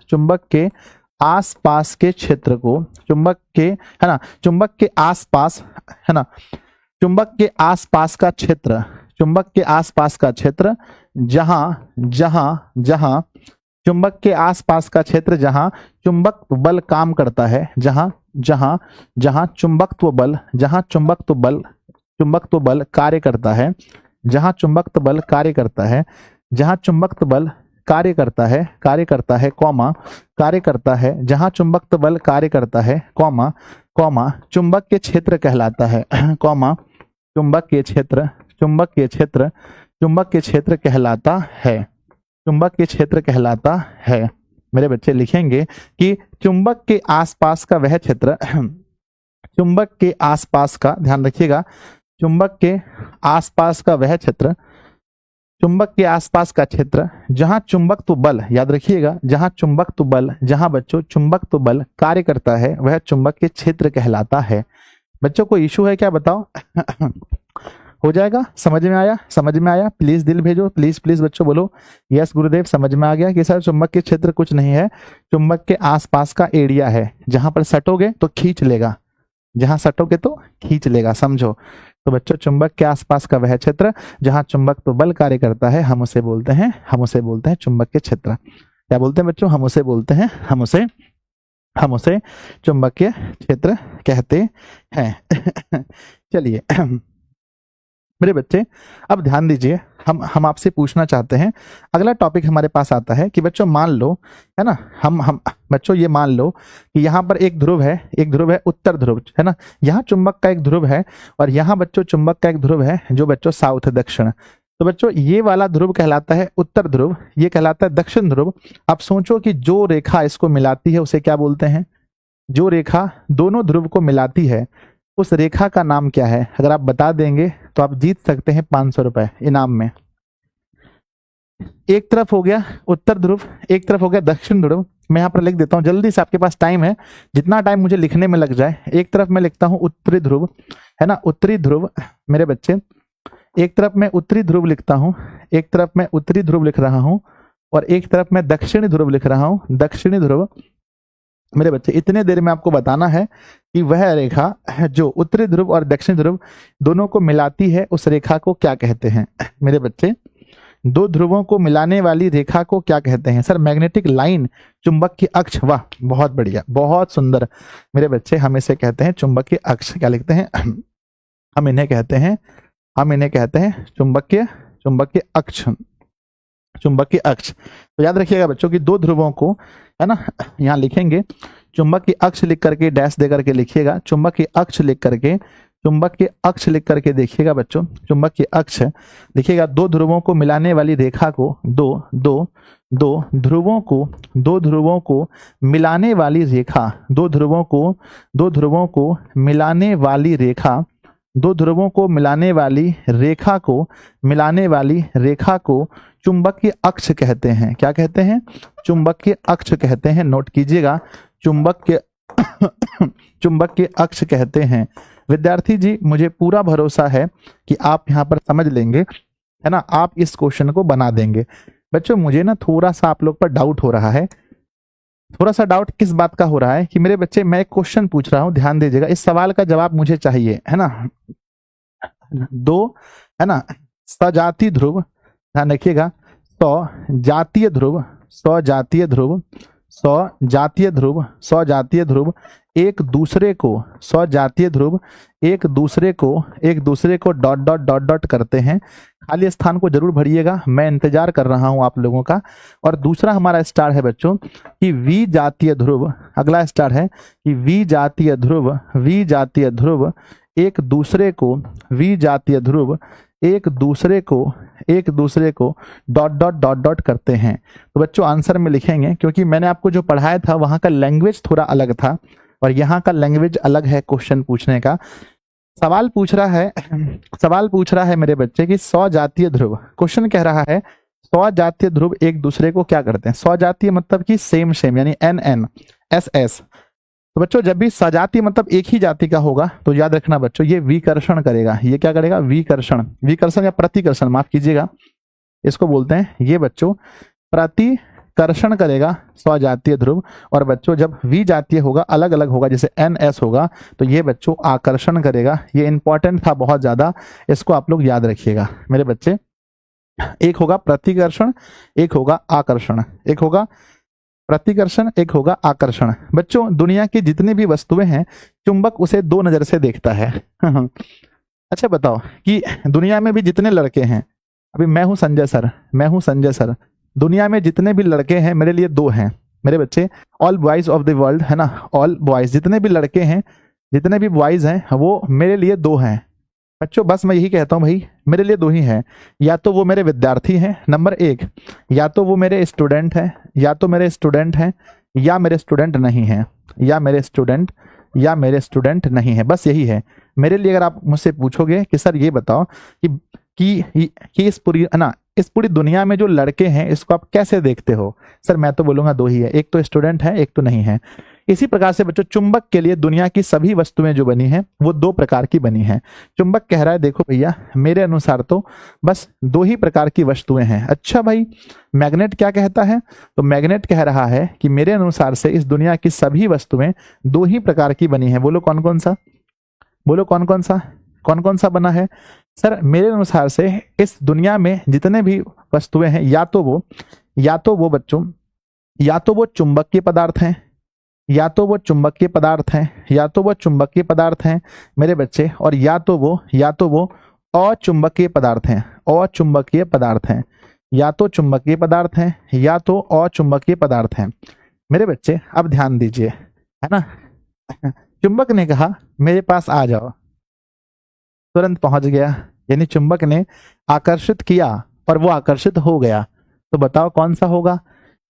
के क्षेत्र को, चुंबक के, है ना, चुंबक के आसपास, है ना, चुंबक के आसपास का क्षेत्र, चुंबक के आसपास का क्षेत्र जहां चुंबक के आसपास का क्षेत्र जहां चुंबक बल काम करता है, जहां चुंबकत्व बल कार्य करता है, जहां चुंबकत्व बल कार्य करता है, जहां चुंबकत्व बल कार्य करता है, जहां चुंबकत्व बल कार्य करता है, चुंबक के क्षेत्र कहलाता है, चुंबक के क्षेत्र कहलाता है। मेरे बच्चे लिखेंगे कि चुंबक के आसपास का वह क्षेत्र, चुंबक के आसपास का, ध्यान रखिएगा, चुंबक के आसपास का वह क्षेत्र, चुंबक के आसपास का क्षेत्र जहां चुंबकत्व बल, याद रखिएगा, जहां बच्चों चुंबकत्व बल कार्य करता है, वह चुंबक के क्षेत्र कहलाता है। बच्चों को इशू है क्या, बताओ? हो जाएगा? समझ में आया? प्लीज दिल भेजो, प्लीज बच्चों बोलो यस गुरुदेव, समझ में आ गया कि सर चुंबक के क्षेत्र कुछ नहीं है, चुंबक के आसपास का एरिया है, जहां पर सटोगे तो खींच लेगा, समझो। तो बच्चों चुंबक के आसपास का वह क्षेत्र जहां चुंबक तो बल कार्य करता है, हम उसे बोलते हैं चुंबक के क्षेत्र। क्या बोलते हैं बच्चों? हम उसे चुंबकीय क्षेत्र कहते हैं। चलिए मेरे बच्चे, अब ध्यान दीजिए, हम आपसे पूछना चाहते हैं, अगला टॉपिक हमारे पास आता है कि बच्चों मान लो, है ना, हम बच्चों ये मान लो कि यहाँ पर एक ध्रुव है उत्तर ध्रुव, है ना, यहाँ चुंबक का एक ध्रुव है और यहाँ बच्चों चुंबक का एक ध्रुव है जो बच्चों साउथ दक्षिण। तो बच्चों ये वाला ध्रुव कहलाता है उत्तर ध्रुव, ये कहलाता है दक्षिण ध्रुव। आप सोचो कि जो रेखा इसको मिलाती है उसे क्या बोलते हैं? जो रेखा दोनों ध्रुव को मिलाती है उस रेखा का नाम क्या है? अगर आप बता देंगे तो आप जीत सकते हैं 500 रुपए इनाम में। एक तरफ हो गया उत्तर ध्रुव, एक तरफ हो गया दक्षिण ध्रुव। मैं यहाँ पर लिख देता हूँ जल्दी से, आपके पास टाइम है, जितना टाइम मुझे लिखने में लग जाए। एक तरफ मैं लिखता हूँ उत्तरी ध्रुव, है ना, उत्तरी ध्रुव मेरे बच्चे, एक तरफ मैं उत्तरी ध्रुव लिखता हूँ, एक तरफ मैं उत्तरी ध्रुव लिख रहा हूँ और एक तरफ मैं दक्षिणी ध्रुव लिख रहा हूँ, दक्षिणी ध्रुव। मेरे बच्चे इतने देर में आपको बताना है कि वह रेखा जो उत्तरी ध्रुव और दक्षिणी ध्रुव दोनों को मिलाती है उस रेखा को क्या कहते हैं? मेरे बच्चे दो ध्रुवों को मिलाने वाली रेखा को क्या कहते हैं? सर मैग्नेटिक लाइन, चुंबक की अक्ष। वाह बहुत बढ़िया, बहुत सुंदर मेरे बच्चे, हम इसे कहते हैं चुंबक की अक्ष। क्या लिखते हैं? हम इन्हें कहते हैं चुंबकीय अक्ष, चुंबकीय अक्ष। तो याद रखिएगा बच्चों कि दो ध्रुवों को, है ना, यहाँ लिखेंगे चुंबक की अक्ष लिख करके डैश दे करके लिखिएगा, चुंबक की अक्ष लिख करके देखिएगा बच्चों, चुंबक की अक्ष लिखिएगा। दो ध्रुवों को मिलाने वाली रेखा को, दो ध्रुवों को मिलाने वाली रेखा, दो ध्रुवों को मिलाने वाली रेखा को चुंबकीय अक्ष कहते हैं। क्या कहते हैं? चुंबकीय अक्ष कहते हैं। नोट कीजिएगा, चुंबकीय अक्ष कहते हैं। विद्यार्थी जी मुझे पूरा भरोसा है कि आप यहाँ पर समझ लेंगे, है ना, आप इस क्वेश्चन को बना देंगे। बच्चों मुझे ना थोड़ा सा आप लोग पर डाउट हो रहा है। थोड़ा सा डाउट किस बात का हो रहा है कि मेरे बच्चे मैं एक क्वेश्चन पूछ रहा हूं, ध्यान दीजिएगा, इस सवाल का जवाब मुझे चाहिए, है ना। दो, है ना, सजातीय ध्रुव, ध्यान रखिएगा, सजातीय ध्रुव एक दूसरे को, स्वजातीय ध्रुव एक दूसरे co dot dot dot dot करते हैं। खाली स्थान को जरूर भरिएगा, मैं इंतजार कर रहा हूं आप लोगों का। और दूसरा हमारा स्टार है बच्चों कि विजातीय ध्रुव, अगला स्टार है कि विजातीय ध्रुव एक दूसरे को, विजातीय ध्रुव एक दूसरे co dot dot dot dot करते हैं। तो बच्चों आंसर में लिखेंगे, क्योंकि मैंने आपको जो पढ़ाया था वहां का लैंग्वेज थोड़ा अलग था और यहाँ का लैंग्वेज अलग है क्वेश्चन पूछने का। सवाल पूछ रहा है मेरे बच्चे कि स्वजातीय ध्रुव, क्वेश्चन कह रहा है स्वजातीय ध्रुव एक दूसरे को क्या करते हैं। स्वजातीय मतलब कि सेम यानी NN SS। तो बच्चों जब भी सजातीय मतलब एक ही जाति का होगा तो याद रखना बच्चों ये विकर्षण करेगा। ये क्या करेगा? विकर्षण या प्रतिकर्षण, माफ कीजिएगा, इसको बोलते हैं ये बच्चों प्रतिकर्षण करेगा स्वजातीय ध्रुव। और बच्चों जब विजातीय होगा अलग अलग होगा, जैसे NS होगा, तो ये बच्चों आकर्षण करेगा। ये इंपॉर्टेंट था बहुत ज्यादा, इसको आप लोग याद रखिएगा मेरे बच्चे। एक होगा प्रतिकर्षण, एक होगा आकर्षण, एक होगा प्रतिकर्षण, एक होगा आकर्षण। बच्चों दुनिया की जितनी भी वस्तुएं हैं चुंबक उसे दो नजर से देखता है। अच्छा बताओ कि दुनिया में भी जितने लड़के हैं, अभी मैं हूं संजय सर, दुनिया में जितने भी लड़के हैं मेरे लिए दो हैं मेरे बच्चे। All boys of the world, है ना, ऑल बॉयज, जितने भी लड़के हैं, जितने भी बॉयज हैं वो मेरे लिए दो हैं बच्चों। बस मैं यही कहता हूँ भाई मेरे लिए दो ही हैं, या तो वो मेरे विद्यार्थी हैं नंबर 1, या तो वो मेरे स्टूडेंट हैं, या तो मेरे स्टूडेंट हैं, या मेरे स्टूडेंट नहीं हैं, या मेरे स्टूडेंट नहीं है। बस यही है मेरे लिए। अगर आप मुझसे पूछोगे कि सर ये बताओ कि इस पूरी दुनिया में जो लड़के हैं इसको आप कैसे देखते हो, सर मैं तो बोलूंगा दो ही है, एक तो स्टूडेंट है, एक तो नहीं है। इसी प्रकार से बच्चों चुंबक के लिए दुनिया की सभी वस्तुएं जो बनी हैं वो दो प्रकार की बनी हैं। चुंबक कह रहा है देखो भैया मेरे अनुसार तो बस दो ही प्रकार की वस्तुएं हैं। अच्छा भाई मैग्नेट क्या कहता है? तो मैग्नेट कह रहा है कि मेरे अनुसार से इस दुनिया की सभी वस्तुएं दो ही प्रकार की बनी है। बोलो कौन कौन सा, बोलो कौन कौन सा बना है? सर मेरे अनुसार से इस दुनिया में जितने भी वस्तुएं हैं या तो वो बच्चों या तो वो चुंबकीय पदार्थ हैं, या तो वो चुंबकीय पदार्थ हैं मेरे बच्चे, और या तो वो अचुंबकीय पदार्थ हैं, या तो चुंबकीय पदार्थ हैं या तो अचुंबकीय पदार्थ हैं मेरे बच्चे। अब ध्यान दीजिए, है ना, चुंबक ने कहा मेरे पास आ जाओ, तुरंत पहुंच गया, यानी चुंबक ने आकर्षित किया और वो आकर्षित हो गया। तो बताओ कौन सा होगा?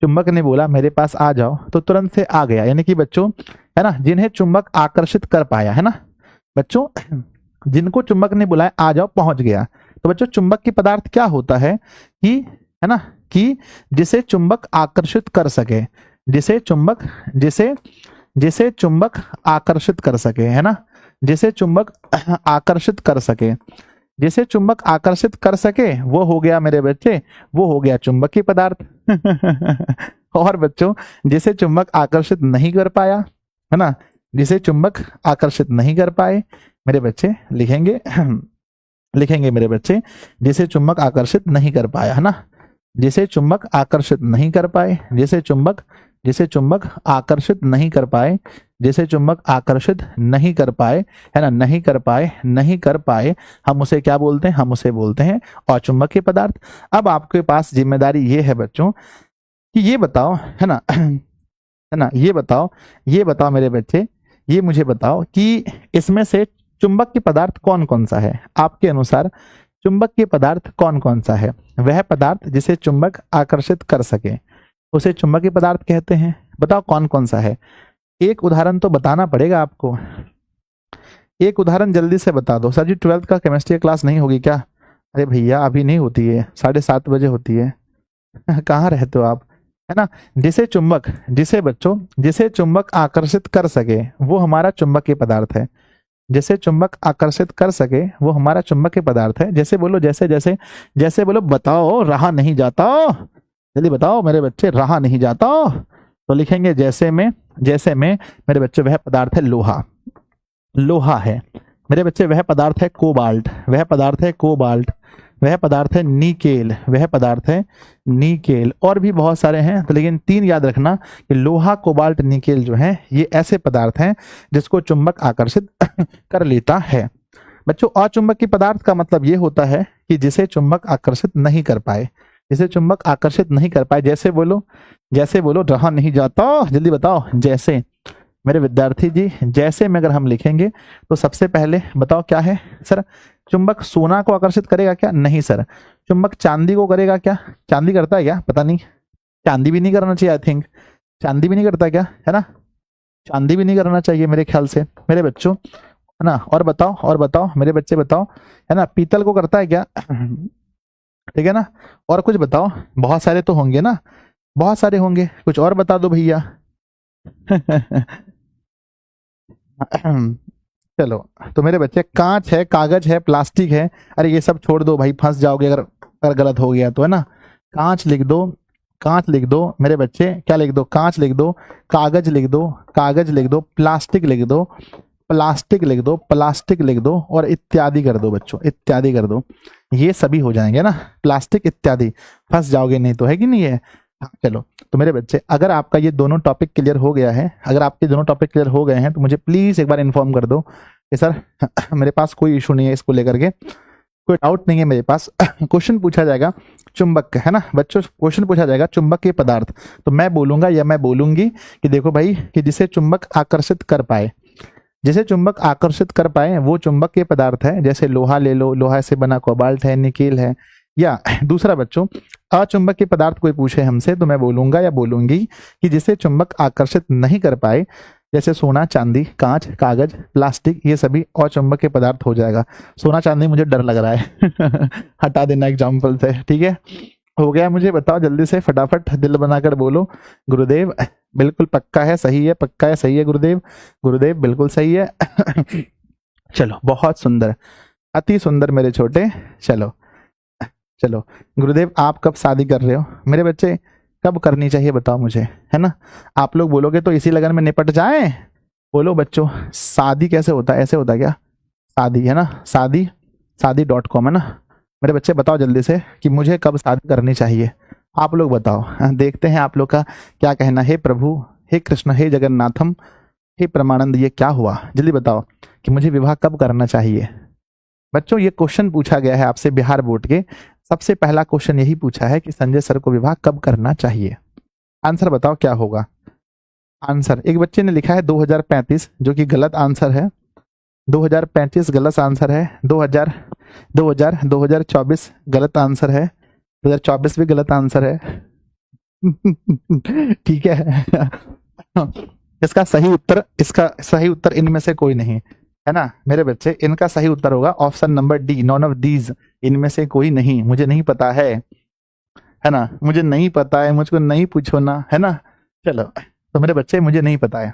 चुंबक ने बोला मेरे पास आ जाओ तो तुरंत से आ गया, यानी कि बच्चों है ना, जिन्हें चुंबक आकर्षित कर पाया, है ना बच्चों, जिनको चुंबक ने बुलाया आ जाओ पहुंच गया। तो बच्चों चुंबक की पदार्थ क्या होता है कि, है ना, कि जिसे चुंबक आकर्षित कर सके, जिसे चुंबक आकर्षित कर सके, है ना, जिसे चुंबक आकर्षित कर सके वो हो गया मेरे बच्चे, वो हो गया चुंबकीय पदार्थ। और बच्चों जिसे चुंबक आकर्षित नहीं कर पाया, है ना, जिसे चुंबक आकर्षित नहीं कर पाए मेरे बच्चे, लिखेंगे मेरे बच्चे, जिसे चुंबक आकर्षित नहीं कर पाया, है ना, जिसे चुंबक आकर्षित नहीं कर पाए, जिसे चुंबक आकर्षित नहीं कर पाए, जिसे चुंबक आकर्षित नहीं कर पाए, है ना, नहीं कर पाए, हम उसे क्या बोलते हैं? हम उसे बोलते हैं अचुंबकीय पदार्थ। अब आपके पास जिम्मेदारी ये है बच्चों कि ये बताओ, है ना, ये बताओ मेरे बच्चे, ये मुझे बताओ कि इसमें से चुंबकीय पदार्थ कौन कौन सा है? आपके अनुसार चुंबकीय पदार्थ कौन कौन सा है? वह पदार्थ जिसे चुंबक आकर्षित कर सके उसे चुंबकीय पदार्थ कहते हैं। बताओ कौन कौन सा है? एक उदाहरण तो बताना पड़ेगा आपको, एक उदाहरण जल्दी से बता दो। सर जी 12th का केमिस्ट्री क्लास नहीं होगी क्या? अरे भैया अभी नहीं होती है, 7:30 बजे होती है। कहाँ रहते हो आप, है ना। जिसे चुंबक आकर्षित कर सके वो हमारा चुंबकीय पदार्थ है, जिसे चुंबक आकर्षित कर सके वो हमारा चुंबकीय पदार्थ है। जैसे बोलो, जैसे बोलो, बताओ रहा नहीं जाता, जल्दी बताओ मेरे बच्चे, रहा नहीं जाता। तो लिखेंगे जैसे में मेरे बच्चे वह पदार्थ है लोहा है मेरे बच्चे, वह पदार्थ है कोबाल्ट, वह पदार्थ है निकेल, वह पदार्थ है निकेल। और भी बहुत सारे हैं, तो लेकिन 3 याद रखना कि लोहा, कोबाल्ट, निकेल जो है ये ऐसे पदार्थ हैं जिसको चुंबक आकर्षित कर लेता है। बच्चों अचुंबकीय पदार्थ का मतलब ये होता है कि जिसे चुंबक आकर्षित नहीं कर पाए, जिसे चुंबक आकर्षित नहीं कर पाए। जैसे बोलो, जैसे बोलो, रहा नहीं जाता, जल्दी बताओ। जैसे मेरे विद्यार्थी जी, जैसे में अगर हम लिखेंगे तो सबसे पहले बताओ क्या है सर? चुंबक सोना को आकर्षित करेगा क्या? नहीं सर। चुंबक चांदी को करेगा क्या? चांदी करता है क्या? पता नहीं, चांदी भी नहीं करना चाहिए, आई थिंक चांदी भी नहीं करता क्या, है ना? चांदी भी नहीं करना चाहिए मेरे ख्याल से मेरे बच्चों, है ना? और बताओ, और बताओ मेरे बच्चे बताओ, है ना? पीतल को करता है क्या? ठीक है ना? और कुछ बताओ, बहुत सारे तो होंगे ना, बहुत सारे होंगे, कुछ और बता दो भैया। चलो, तो मेरे बच्चे कांच है, कागज है, प्लास्टिक है, अरे ये सब छोड़ दो भाई, फंस जाओगे अगर अगर गलत हो गया तो, है ना? कांच लिख दो, कांच लिख दो मेरे बच्चे, क्या लिख दो? कांच लिख दो, कागज लिख दो, कागज लिख दो, प्लास्टिक लिख दो, प्लास्टिक लिख दो, प्लास्टिक लिख दो, और इत्यादि कर दो बच्चों, इत्यादि कर दो। ये सभी हो जाएंगे ना, प्लास्टिक इत्यादि, फंस जाओगे नहीं तो, है कि नहीं है? हाँ, चलो तो मेरे बच्चे अगर आपका ये दोनों टॉपिक क्लियर हो गया है, अगर आपके दोनों टॉपिक क्लियर हो गए हैं तो मुझे प्लीज एक बार इन्फॉर्म कर दो कि सर मेरे पास कोई इशू नहीं है इसको लेकर के, कोई डाउट नहीं है मेरे पास। क्वेश्चन पूछा जाएगा चुंबक का, है ना बच्चों? क्वेश्चन पूछा जाएगा चुंबक के पदार्थ, तो मैं बोलूंगा या मैं बोलूंगी कि देखो भाई कि जिसे चुंबक आकर्षित कर पाए, जिसे चुंबक आकर्षित कर पाए वो चुंबक के पदार्थ है। जैसे लोहा ले लो, लोहा से बना कोबाल्ट है, निकेल है। या दूसरा बच्चों, अचुंबक के पदार्थ कोई पूछे हमसे तो मैं बोलूंगा या बोलूंगी कि जिसे चुंबक आकर्षित नहीं कर पाए, जैसे सोना, चांदी, कांच, कागज, प्लास्टिक, ये सभी अचुंबक के पदार्थ हो जाएगा। सोना चांदी मुझे डर लग रहा है हटा देना एग्जाम्पल से, ठीक है? हो गया? मुझे बताओ जल्दी से, फटाफट दिल बनाकर बोलो गुरुदेव बिल्कुल पक्का है, सही है, पक्का है, सही है गुरुदेव, गुरुदेव बिल्कुल सही है। चलो बहुत सुंदर, अति सुंदर मेरे छोटे। चलो चलो, गुरुदेव आप कब शादी कर रहे हो? मेरे बच्चे कब करनी चाहिए बताओ मुझे, है ना? आप लोग बोलोगे तो इसी लगन में निपट जाए। बोलो बच्चों, शादी कैसे होता है? ऐसे होता है क्या? शादी, है ना? शादी, शादी.com, है ना? मेरे बच्चे बताओ जल्दी से कि मुझे कब शादी करनी चाहिए, आप लोग बताओ। देखते हैं आप लोग का क्या कहना है। प्रभु, हे कृष्ण, हे जगन्नाथम, हे परमानंद, ये क्या हुआ? जल्दी बताओ कि मुझे विवाह कब करना चाहिए। बच्चों ये क्वेश्चन पूछा गया है आपसे बिहार बोर्ड के, सबसे पहला क्वेश्चन यही पूछा है कि संजय सर को विवाह कब करना चाहिए। आंसर बताओ क्या होगा? आंसर, एक बच्चे ने लिखा है 2035, जो कि गलत आंसर है। 2035 गलत आंसर है। 2024 गलत आंसर है। 2024 भी गलत आंसर है। ठीक है। इसका सही उत्तर इनमें से कोई नहीं, है ना मेरे बच्चे? इनका सही उत्तर होगा option number D, none of these, इनमें से कोई नहीं। मुझे नहीं पता है ना? मुझे नहीं पता है, मुझको नहीं पूछो ना, है ना? चलो तो मेरे बच्चे मुझे नहीं पता है,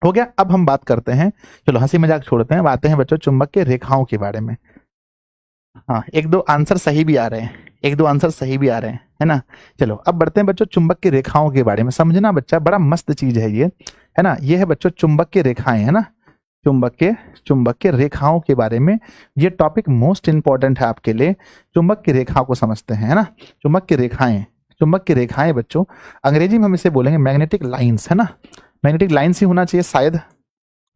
हो गया। अब हम बात करते हैं, चलो हंसी मजाक छोड़ते हैं, बातें हैं बच्चों चुंबक के रेखाओं के बारे में। हाँ, एक दो आंसर सही भी आ रहे हैं, एक दो आंसर सही भी आ रहे हैं, है ना? चलो अब बढ़ते हैं बच्चों चुंबक की रेखाओं के बारे में। समझना बच्चा, बड़ा मस्त चीज है ये, है ना? ये है बच्चों चुंबक की रेखाएं, है ना? चुंबक के रेखाओं के बारे में ये टॉपिक मोस्ट इंपॉर्टेंट है आपके लिए। चुंबक की रेखाओं को समझते हैं, है ना? चुंबक की रेखाएं, चुंबक की रेखाएं बच्चों अंग्रेजी में हम इसे बोलेंगे मैग्नेटिक लाइंस, है ना? मैग्नेटिक लाइंस ही होना चाहिए शायद।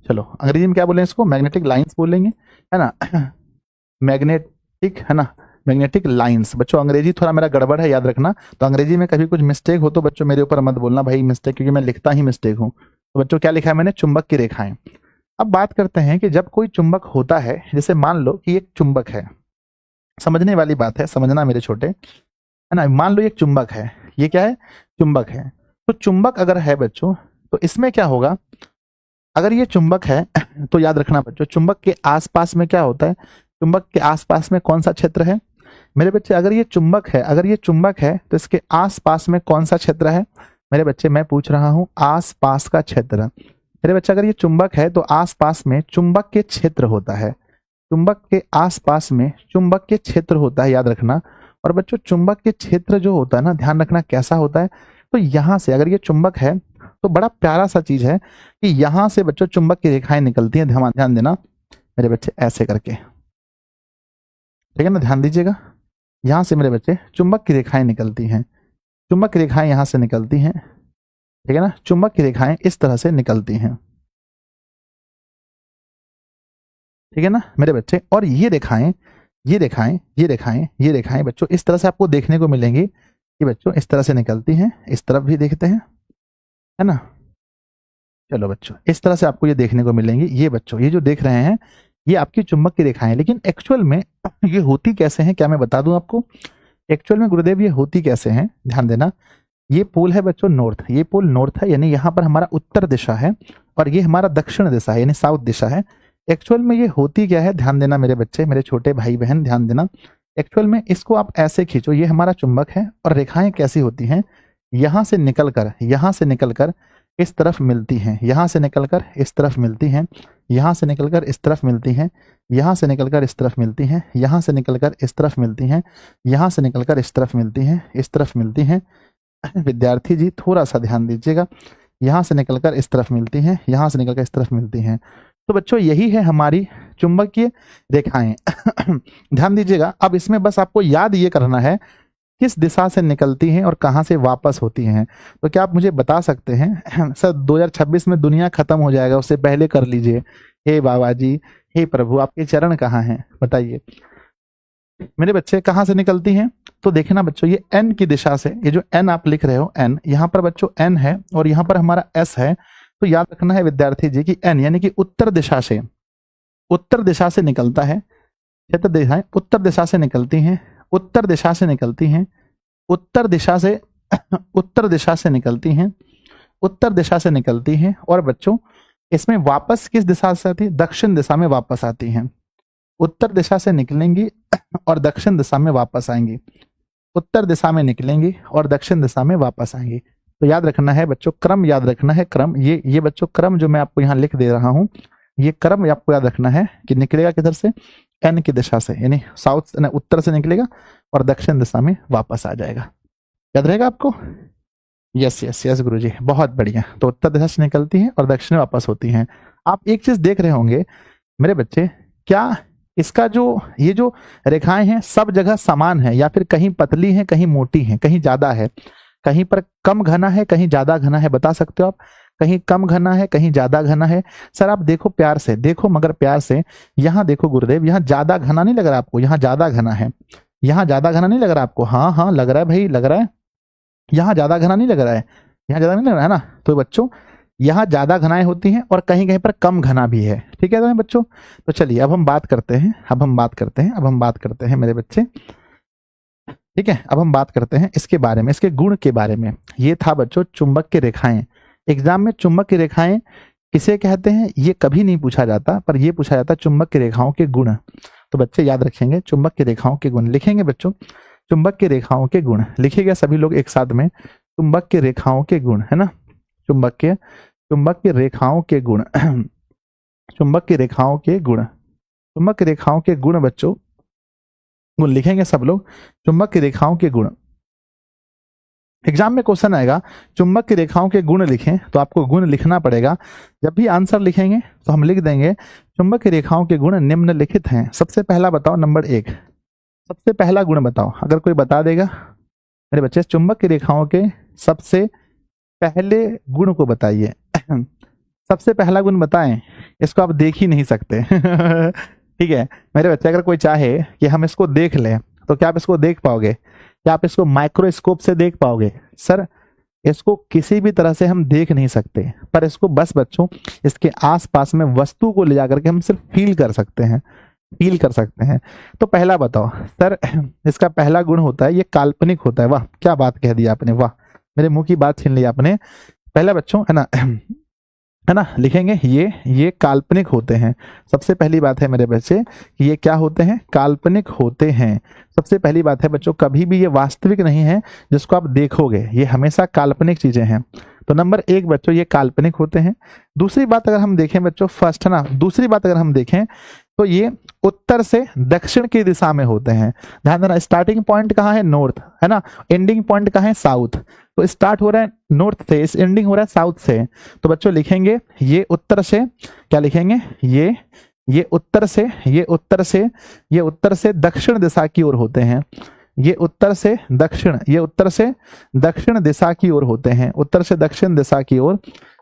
चलो अंग्रेजी में क्या बोलेंगे इसको? मैग्नेटिक लाइंस बोलेंगे, है ना? मैग्नेटिक, है ना? Magnetic lines. बच्चों अंग्रेजी थोड़ा मेरा गड़बड़ है, याद रखना। तो अंग्रेजी में कभी कुछ मिस्टेक हो तो बच्चों मेरे ऊपर मत बोलना भाई मिस्टेक, क्योंकि मैं लिखता ही मिस्टेक हूँ। तो बच्चों क्या लिखा है मैंने? चुंबक की रेखाएं। अब बात करते हैं कि जब कोई चुंबक होता है, जैसे मान लो कि एक चुंबक है, समझने वाली बात है, समझना मेरे छोटे, है ना? मान लो एक चुंबक है, ये क्या है? चुंबक है। तो चुंबक अगर है बच्चों, तो इसमें क्या होगा? अगर ये चुंबक है तो याद रखना बच्चों, चुंबक के आसपास में क्या होता है? चुंबक के आसपास में कौन सा क्षेत्र है मेरे बच्चे? अगर ये चुंबक है, अगर ये चुंबक है तो इसके आसपास में कौन सा क्षेत्र है मेरे बच्चे? मैं पूछ रहा हूं आसपास का क्षेत्र। मेरे बच्चे अगर ये चुंबक है तो आसपास में चुंबक के क्षेत्र होता है, चुंबक के आसपास में चुंबक के क्षेत्र होता है, याद रखना। और बच्चों चुंबक के क्षेत्र जो होता है ना, ध्यान रखना कैसा होता है। तो यहां से अगर ये चुंबक है तो बड़ा प्यारा सा चीज है कि यहां से बच्चों चुंबक की रेखाएं निकलती हैं। ध्यान देना मेरे बच्चे, ऐसे करके, ठीक है ना? ध्यान दीजिएगा, यहाँ से मेरे बच्चे चुंबक की रेखाएं निकलती हैं, चुंबक की रेखाएं यहाँ से निकलती हैं, ठीक है ना, चुंबक की रेखाएं इस तरह से निकलती हैं, ठीक है ना मेरे बच्चे। और ये रेखाएं, ये रेखाएं, ये रेखाएं, ये रेखाएं बच्चों इस तरह से आपको देखने को मिलेंगी कि बच्चों इस तरह से निकलती हैं। इस तरफ भी देखते हैं, है ना। चलो बच्चों, इस तरह से आपको ये देखने को मिलेंगी। ये बच्चों ये जो देख रहे हैं ये आपकी चुंबक की रेखाएं, लेकिन एक्चुअल में ये होती कैसे हैं, क्या मैं बता दूं आपको। एक्चुअल में गुरुदेव ये होती कैसे हैं, ध्यान देना। ये पोल है बच्चों नॉर्थ, ये पोल नॉर्थ है, यानी यहाँ पर हमारा उत्तर दिशा है, और ये हमारा दक्षिण दिशा है, यानी साउथ दिशा है। एक्चुअल में ये होती क्या है, ध्यान देना मेरे बच्चे, मेरे छोटे भाई बहन ध्यान देना। एक्चुअल में इसको आप ऐसे खींचो, ये हमारा चुंबक है, और रेखाएं कैसी होती हैं, यहाँ से निकलकर इस तरफ मिलती हैं, यहाँ से निकलकर इस तरफ मिलती हैं, यहाँ से निकलकर इस तरफ मिलती हैं, यहाँ से निकलकर इस तरफ मिलती हैं, यहाँ से निकलकर इस तरफ मिलती हैं, यहाँ से निकलकर इस तरफ मिलती हैं, इस तरफ मिलती हैं। विद्यार्थी जी थोड़ा सा ध्यान दीजिएगा, यहाँ से निकलकर इस तरफ मिलती हैं, यहाँ से निकलकर इस तरफ मिलती हैं। तो बच्चों यही है हमारी चुंबकीय रेखाएं। ध्यान दीजिएगा। अब इसमें बस आपको याद ये करना है किस दिशा से निकलती हैं और कहां से वापस होती हैं। तो क्या आप मुझे बता सकते हैं सर 2026 में दुनिया खत्म हो जाएगा, उससे पहले कर लीजिए। हे बाबा जी, हे प्रभु, आपके चरण कहाँ हैं बताइए मेरे बच्चे, कहाँ से निकलती हैं। तो देखना बच्चों, ये एन की दिशा से, ये जो एन आप लिख रहे हो एन, यहाँ पर बच्चों एन है और यहाँ पर हमारा एस है। तो याद रखना है विद्यार्थी जी कि एन यानी कि उत्तर दिशा से निकलता है। क्षेत्र दिशाएं उत्तर दिशा से निकलती हैं, उत्तर दिशा से निकलती हैं, उत्तर दिशा से उत्तर दिशा से निकलती हैं, उत्तर दिशा से निकलती हैं। और बच्चों इसमें वापस किस दिशा से आती है, दक्षिण दिशा में वापस आती हैं। उत्तर दिशा से निकलेंगी और दक्षिण दिशा में वापस आएंगी, उत्तर दिशा में निकलेंगी और दक्षिण दिशा में वापस आएंगी। तो याद रखना है बच्चों, क्रम याद रखना है, क्रम। ये बच्चों क्रम जो मैं आपको यहाँ लिख दे रहा हूँ, ये क्रम आपको याद रखना है कि निकलेगा किधर से, एन की दिशा से, यानी साउथ उत्तर से निकलेगा और दक्षिण दिशा में वापस आ जाएगा। याद रहेगा आपको। यस यस यस गुरुजी, बहुत बढ़िया। तो उत्तर दिशा से निकलती हैं और दक्षिण में वापस होती हैं। आप एक चीज देख रहे होंगे मेरे बच्चे, क्या इसका जो ये जो रेखाएं हैं सब जगह समान है या फिर कहीं पतली हैं, कहीं मोटी हैं, कहीं ज्यादा है, कहीं पर कम घना है, कहीं ज्यादा घना है, बता सकते हो आप। कहीं कम घना है, कहीं ज्यादा घना है। सर आप देखो प्यार से देखो, मगर प्यार से यहाँ देखो गुरुदेव, यहाँ ज्यादा घना नहीं लग रहा आपको, यहाँ ज्यादा घना है, यहाँ ज्यादा घना नहीं लग रहा आपको। हाँ हाँ लग रहा है भाई, लग रहा है। यहाँ ज्यादा घना नहीं लग रहा है, यहाँ ज्यादा नहीं लग रहा है ना। तो बच्चों यहाँ ज्यादा घनाएं होती हैं और कहीं कहीं पर कम घना भी है, ठीक है तो बच्चों। तो चलिए अब हम बात करते हैं मेरे बच्चे, ठीक है। अब हम बात करते हैं इसके बारे में, इसके गुण के बारे में। ये था बच्चों चुंबक की रेखाएं। एग्जाम में चुंबक की रेखाएं किसे कहते हैं ये कभी नहीं पूछा जाता, पर ये पूछा जाता चुंबक की रेखाओं के गुण। तो बच्चे याद रखेंगे चुंबक की रेखाओं के गुण, लिखेंगे बच्चों चुंबक की रेखाओं के गुण, लिखिएगा सभी लोग एक साथ में, चुंबक की रेखाओं के गुण, है ना। चुंबक की रेखाओं के गुण, चुंबक की रेखाओं के गुण, चुंबक की रेखाओं के गुण बच्चों, गुण लिखेंगे सब लोग, चुंबक की रेखाओं के गुण। एग्जाम में क्वेश्चन आएगा चुंबक की रेखाओं के गुण लिखें, तो आपको गुण लिखना पड़ेगा। जब भी आंसर लिखेंगे तो हम लिख देंगे चुंबक की रेखाओं के गुण निम्नलिखित हैं। सबसे पहला बताओ, नंबर 1, सबसे पहला गुण बताओ, अगर कोई बता देगा मेरे बच्चे, चुंबक की रेखाओं के सबसे पहले गुण को बताइए। सबसे पहला गुण बताएं, इसको आप देख ही नहीं सकते। ठीक है मेरे बच्चे, अगर कोई चाहे कि हम इसको देख लें तो क्या आप इसको देख पाओगे, क्या आप इसको माइक्रोस्कोप से देख पाओगे। सर इसको किसी भी तरह से हम देख नहीं सकते, पर इसको बस बच्चों इसके आसपास में वस्तु को ले जाकर के हम सिर्फ फील कर सकते हैं, फील कर सकते हैं। तो पहला बताओ सर, इसका पहला गुण होता है ये काल्पनिक होता है। वाह क्या बात कह दी आपने, वाह मेरे मुंह की बात छीन ली आपने। पहला बच्चों है ना, लिखेंगे ये काल्पनिक होते हैं। सबसे पहली बात है मेरे बच्चे कि ये क्या होते हैं, काल्पनिक होते हैं। सबसे पहली बात है बच्चों, कभी भी ये वास्तविक नहीं है जिसको आप देखोगे, ये हमेशा काल्पनिक चीजें हैं। तो नंबर 1 बच्चों ये काल्पनिक होते हैं। दूसरी बात अगर हम देखें बच्चों, फर्स्ट है ना, दूसरी बात अगर हम देखें तो ये उत्तर से दक्षिण की दिशा में होते हैं। ध्यान देना, स्टार्टिंग पॉइंट कहाँ है, नॉर्थ, है ना, एंडिंग पॉइंट कहाँ है, साउथ। तो स्टार्ट हो रहा है नॉर्थ से, इस एंडिंग हो रहा है साउथ से। तो बच्चों लिखेंगे ये उत्तर से, क्या लिखेंगे, ये उत्तर से, ये उत्तर से दक्षिण दिशा की ओर होते हैं। ये उत्तर से दक्षिण, ये उत्तर से दक्षिण दिशा की ओर होते हैं, उत्तर से दक्षिण दिशा की ओर,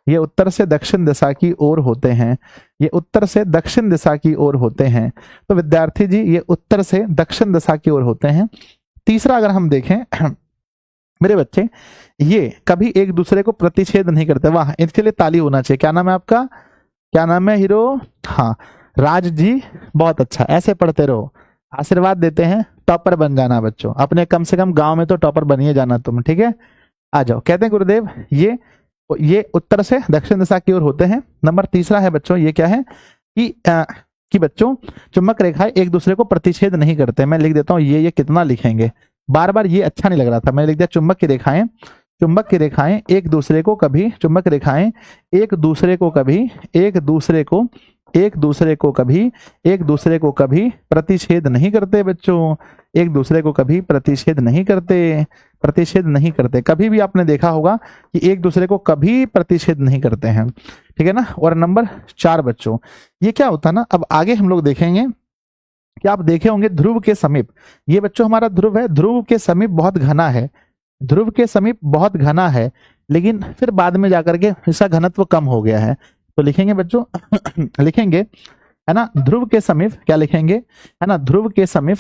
ये उत्तर से दक्षिण दिशा की ओर होते हैं, ये उत्तर से दक्षिण दिशा की ओर होते हैं। तो विद्यार्थी जी ये उत्तर से दक्षिण दिशा की ओर होते हैं। तीसरा अगर हम देखें मेरे बच्चे, ये कभी एक दूसरे को प्रतिच्छेद नहीं करते। वाह, इसके लिए ताली होना चाहिए। क्या नाम है आपका, क्या नाम है हीरो? हाँ राज जी, बहुत अच्छा, ऐसे पढ़ते रहो, आशीर्वाद देते हैं, टॉपर बन जाना बच्चों, अपने कम से कम गांव में तो टॉपर बनिए जाना तुम, ठीक है। आ जाओ, कहते हैं गुरुदेव ये उत्तर से दक्षिण दिशा की ओर होते हैं। नंबर तीसरा है बच्चों, ये क्या है कि बच्चों चुंबक रेखाएं एक दूसरे को प्रतिच्छेद नहीं करते। मैं लिख देता हूं, ये कितना लिखेंगे, बार बार ये अच्छा नहीं लग रहा था, मैं लिख दिया चुंबक की रेखाएं एक दूसरे को कभी, चुंबक रेखाएं एक दूसरे को कभी प्रतिच्छेद नहीं करते बच्चों, एक दूसरे को कभी प्रतिच्छेद नहीं करते। कभी भी आपने देखा होगा कि एक दूसरे को कभी प्रतिच्छेद नहीं करते हैं, ठीक है ना। और नंबर 4 बच्चों, ये क्या होता है ना, अब आगे हम लोग देखेंगे कि आप देखे होंगे ध्रुव के समीप, ये बच्चों हमारा ध्रुव है, ध्रुव के समीप बहुत घना है, लेकिन फिर बाद में जाकर के इसका घनत्व कम हो गया है। तो लिखेंगे बच्चों लिखेंगे, है ना, ध्रुव के समीप क्या लिखेंगे, है ना, ध्रुव के समीप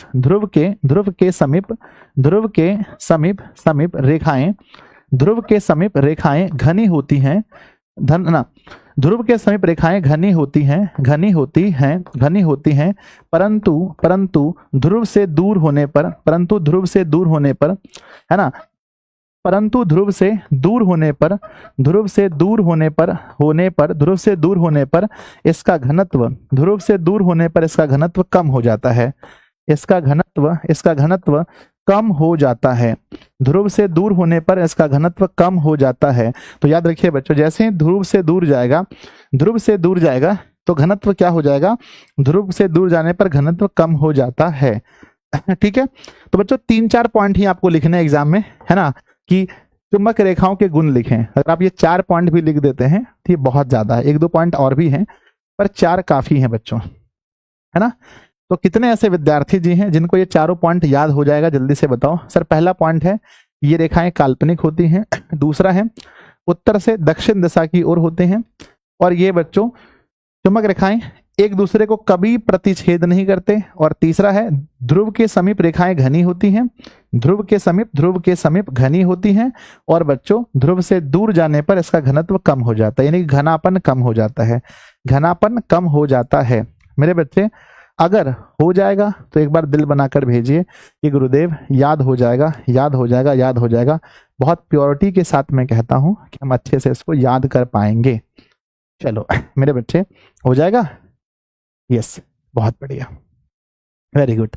रेखाएं घनी होती हैं, ध्रुव के समीप रेखाएं घनी होती हैं, परंतु ध्रुव से दूर होने पर, है ना, परंतु ध्रुव से दूर होने पर इसका घनत्व कम हो जाता है, ध्रुव से दूर होने पर इसका घनत्व कम हो जाता है। तो याद रखिए बच्चों, जैसे ही ध्रुव से दूर जाएगा तो घनत्व क्या हो जाएगा, ध्रुव से दूर जाने पर घनत्व कम हो जाता है, ठीक है। तो बच्चों 3-4 पॉइंट ही आपको लिखने हैं एग्जाम में, है ना, कि चुंबक रेखाओं के गुण लिखें। अगर आप ये 4 पॉइंट भी लिख देते हैं तो ये बहुत ज्यादा है, 1-2 पॉइंट और भी हैं पर 4 काफी हैं बच्चों, है ना। तो कितने ऐसे विद्यार्थी जी हैं जिनको ये चारों पॉइंट याद हो जाएगा, जल्दी से बताओ। सर पहला पॉइंट है ये रेखाएं काल्पनिक होती हैं, दूसरा है उत्तर से दक्षिण दिशा की ओर होते हैं, और ये बच्चों चुंबक रेखाएं एक दूसरे को कभी प्रतिच्छेद नहीं करते, और तीसरा है ध्रुव के समीप रेखाएं घनी होती हैं, ध्रुव के समीप घनी होती हैं, और बच्चों ध्रुव से दूर जाने पर इसका घनत्व कम हो जाता है, यानी घनापन कम हो जाता है। मेरे बच्चे अगर हो जाएगा तो एक बार दिल बनाकर भेजिए कि गुरुदेव याद हो जाएगा। बहुत प्योरिटी के साथ मैं कहता हूं कि हम अच्छे से इसको याद कर पाएंगे। चलो मेरे बच्चे हो जाएगा, यस, बहुत बढ़िया, वेरी गुड,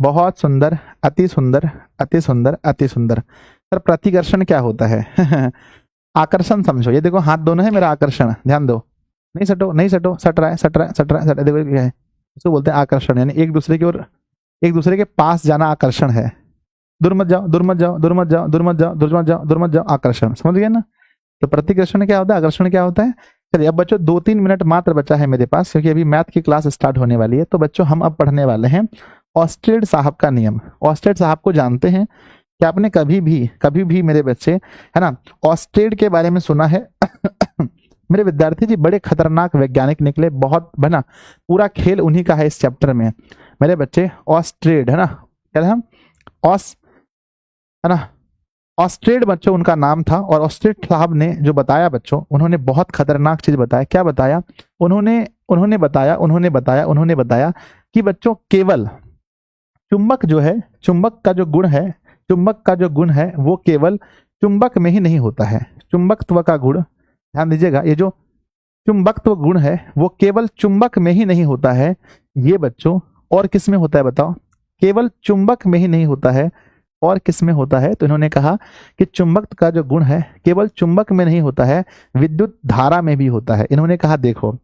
बहुत सुंदर, अति सुंदर। सर प्रतिकर्षण क्या होता है? आकर्षण समझो, ये देखो हाथ दोनों है मेरा, आकर्षण, ध्यान दो, नहीं सटो, सट रहा है, देखो क्या है, इसको बोलते हैं आकर्षण, यानी एक दूसरे की ओर, एक दूसरे के पास जाना आकर्षण है। दूर मत जाओ, आकर्षण, समझ गए ना। तो प्रतिकर्षण क्या होता है, आकर्षण क्या होता है। चलिए अब बच्चों 2-3 मिनट मात्र बचा है मेरे पास, क्योंकि अभी मैथ की क्लास स्टार्ट होने वाली है। तो बच्चों हम अब पढ़ने वाले हैं ऑस्टेड साहब का नियम। ऑस्टेड साहब को जानते हैं कि आपने कभी भी मेरे बच्चे, है ना, ऑस्टेड के बारे में सुना है? मेरे विद्यार्थी जी बड़े खतरनाक वैज्ञानिक निकले, बहुत, है ना, पूरा खेल उन्हीं का है इस चैप्टर में मेरे बच्चे। ऑस्ट्रेड, है ना, क्या है, है ना, ऑस्ट्रेड बच्चों उनका नाम था। और ऑस्ट्रेड साहब ने जो बताया बच्चों, उन्होंने बहुत खतरनाक चीज बताया। क्या बताया उन्होंने बताया कि बच्चों केवल चुंबक जो है, चुंबक का जो गुण है वो केवल चुंबक में ही नहीं होता है। चुंबकत्व का गुण, ध्यान दीजिएगा, ये जो चुंबकत्व गुण है वो केवल चुंबक में ही नहीं होता है, ये बच्चों और किस में होता है बताओ? केवल चुंबक में ही नहीं होता है, और किस में होता है? तो इन्होंने कहा कि चुंबक का जो गुण है केवल चुंबक में नहीं होता है, विद्युत धारा में भी होता है। इन्होंने कहा देखो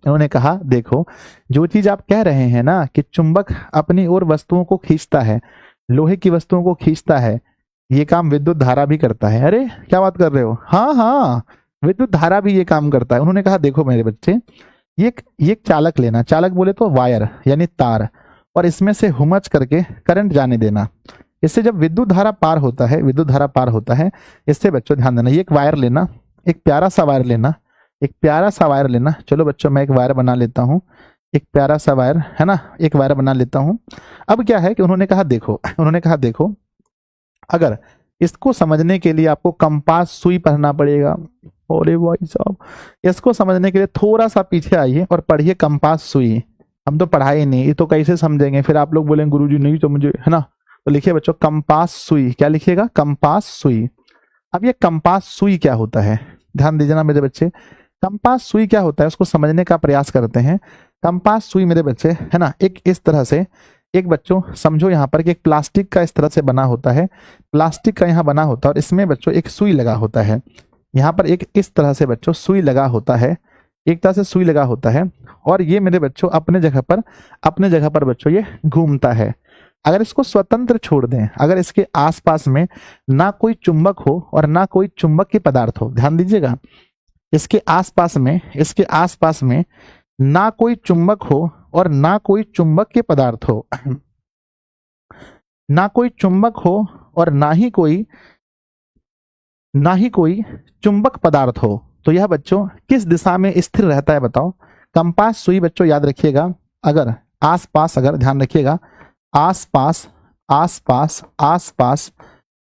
जो चीज आप कह रहे हैं ना कि चुंबक अपनी ओर वस्तुओं को खींचता है, लोहे की वस्तुओं को खींचता है, ये काम विद्युत धारा भी करता है। अरे क्या बात कर रहे हो? हाँ, विद्युत धारा भी ये काम करता है। उन्होंने कहा देखो मेरे बच्चे, ये चालक लेना, चालक बोले तो वायर यानी तार, और इसमें से हुमच करके करंट जाने देना। इससे जब विद्युत धारा पार होता है, विद्युत धारा पार होता है, इससे बच्चों ध्यान देना, ये एक वायर लेना, एक प्यारा सा वायर लेना, एक प्यारा सा वायर लेना। चलो बच्चों मैं एक वायर बना लेता हूँ, एक प्यारा सा वायर है ना, एक वायर बना लेता हूँ। अब क्या है कि उन्होंने कहा देखो अगर इसको समझने के लिए आपको कंपास सुई पढ़ना पड़ेगा। अरे भाई साहब, इसको समझने के लिए थोड़ा सा पीछे आइए और पढ़िए कंपास सुई। हम तो पढ़ाए नहीं, ये तो कैसे समझेंगे, फिर आप लोग बोलेंगे गुरुजी नहीं तो मुझे, है ना। तो लिखिए बच्चों कंपास सुई, क्या लिखिएगा, कंपास सुई। अब ये कंपास सुई क्या होता है, ध्यान दीजिए ना मेरे बच्चे, कंपास सुई क्या होता है उसको समझने का प्रयास करते हैं। कंपास सुई मेरे बच्चे है ना, एक इस तरह से, एक बच्चों समझो यहाँ पर कि एक प्लास्टिक का इस तरह से बना होता है, प्लास्टिक का यहाँ बना होता है और इसमें बच्चों एक सुई लगा होता है। यहाँ पर एक इस तरह से बच्चों सुई लगा होता है, एक तरह से सुई लगा होता है और ये मेरे बच्चों अपने जगह पर बच्चों ये घूमता है। अगर इसको स्वतंत्र छोड़ दें, अगर इसके आसपास में ना कोई चुंबक हो और ना कोई चुंबकीय पदार्थ हो, ध्यान दीजिएगा, इसके आसपास में ना कोई चुंबक हो और ना कोई चुंबकीय पदार्थ हो, ना कोई चुंबक हो और ना ही कोई चुंबक पदार्थ हो, तो यह बच्चों किस दिशा में स्थिर रहता है बताओ। कंपास सुई बच्चों याद रखिएगा, अगर आसपास, अगर ध्यान रखिएगा, आसपास आसपास आसपास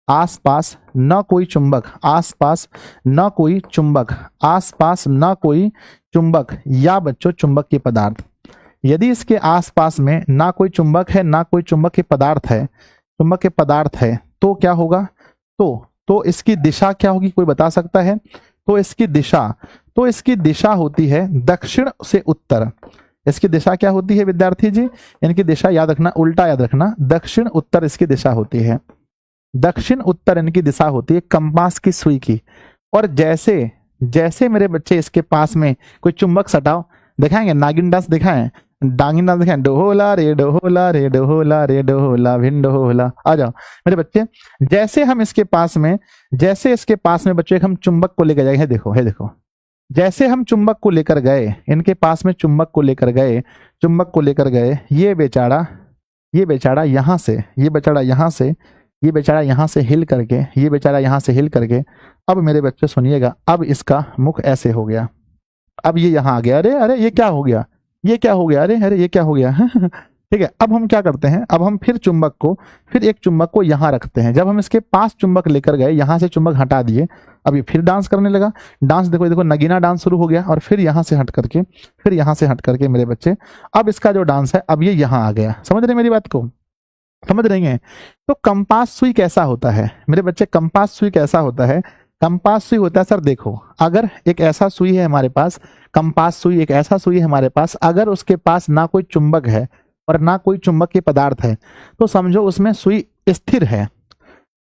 आसपास न कोई चुंबक, आसपास न कोई चुंबक, आसपास न कोई चुंबक या बच्चों चुंबक के पदार्थ, यदि इसके आसपास में ना कोई चुंबक है ना कोई चुंबक के पदार्थ है, तो क्या होगा, तो इसकी दिशा क्या होगी, कोई बता सकता है। तो इसकी दिशा होती है दक्षिण से उत्तर। इसकी दिशा क्या होती है विद्यार्थी जी, इनकी दिशा याद रखना, उल्टा याद रखना, दक्षिण उत्तर इसकी दिशा होती है, दक्षिण उत्तर इनकी दिशा होती है कंपास की सुई की। और जैसे जैसे मेरे बच्चे इसके पास में कोई चुंबक सटाओ, दिखाएंगे नागिन डांस, दिखाएं नागिन डांस, दिखाएं डोला रे डोला रे डोला रे डोला भिंडोला। आ जाओ मेरे बच्चे, जैसे हम इसके पास में बच्चों एक हम चुंबक को लेकर जाए, देखो है देखो, जैसे हम चुंबक को लेकर गए, इनके पास में चुंबक को लेकर गए, ये बेचारा यहाँ से, ये बेचारा यहाँ से हिल करके, अब मेरे बच्चे सुनिएगा, अब इसका मुख ऐसे हो गया, अब ये यहाँ आ गया, अरे ये क्या हो गया, अरे ये क्या हो गया ठीक है। अब हम क्या करते हैं, अब हम फिर एक चुंबक को यहाँ रखते हैं। जब हम इसके पास चुंबक लेकर गए, यहाँ से चुंबक हटा दिए, अब ये फिर डांस करने लगा। डांस देखो नगीना डांस शुरू हो गया और फिर यहाँ से हट करके मेरे बच्चे, अब इसका जो डांस है अब ये यहाँ आ गया। समझ रहे मेरी बात को, समझ रही हैं। तो कंपास सुई कैसा होता है मेरे बच्चे, कंपास सुई कैसा होता है, कंपास सुई होता है सर, देखो अगर एक ऐसा सुई है हमारे पास, कंपास सुई एक ऐसा सुई है हमारे पास, अगर उसके पास ना कोई चुंबक है और ना कोई चुंबकीय पदार्थ है, तो समझो उसमें सुई स्थिर है।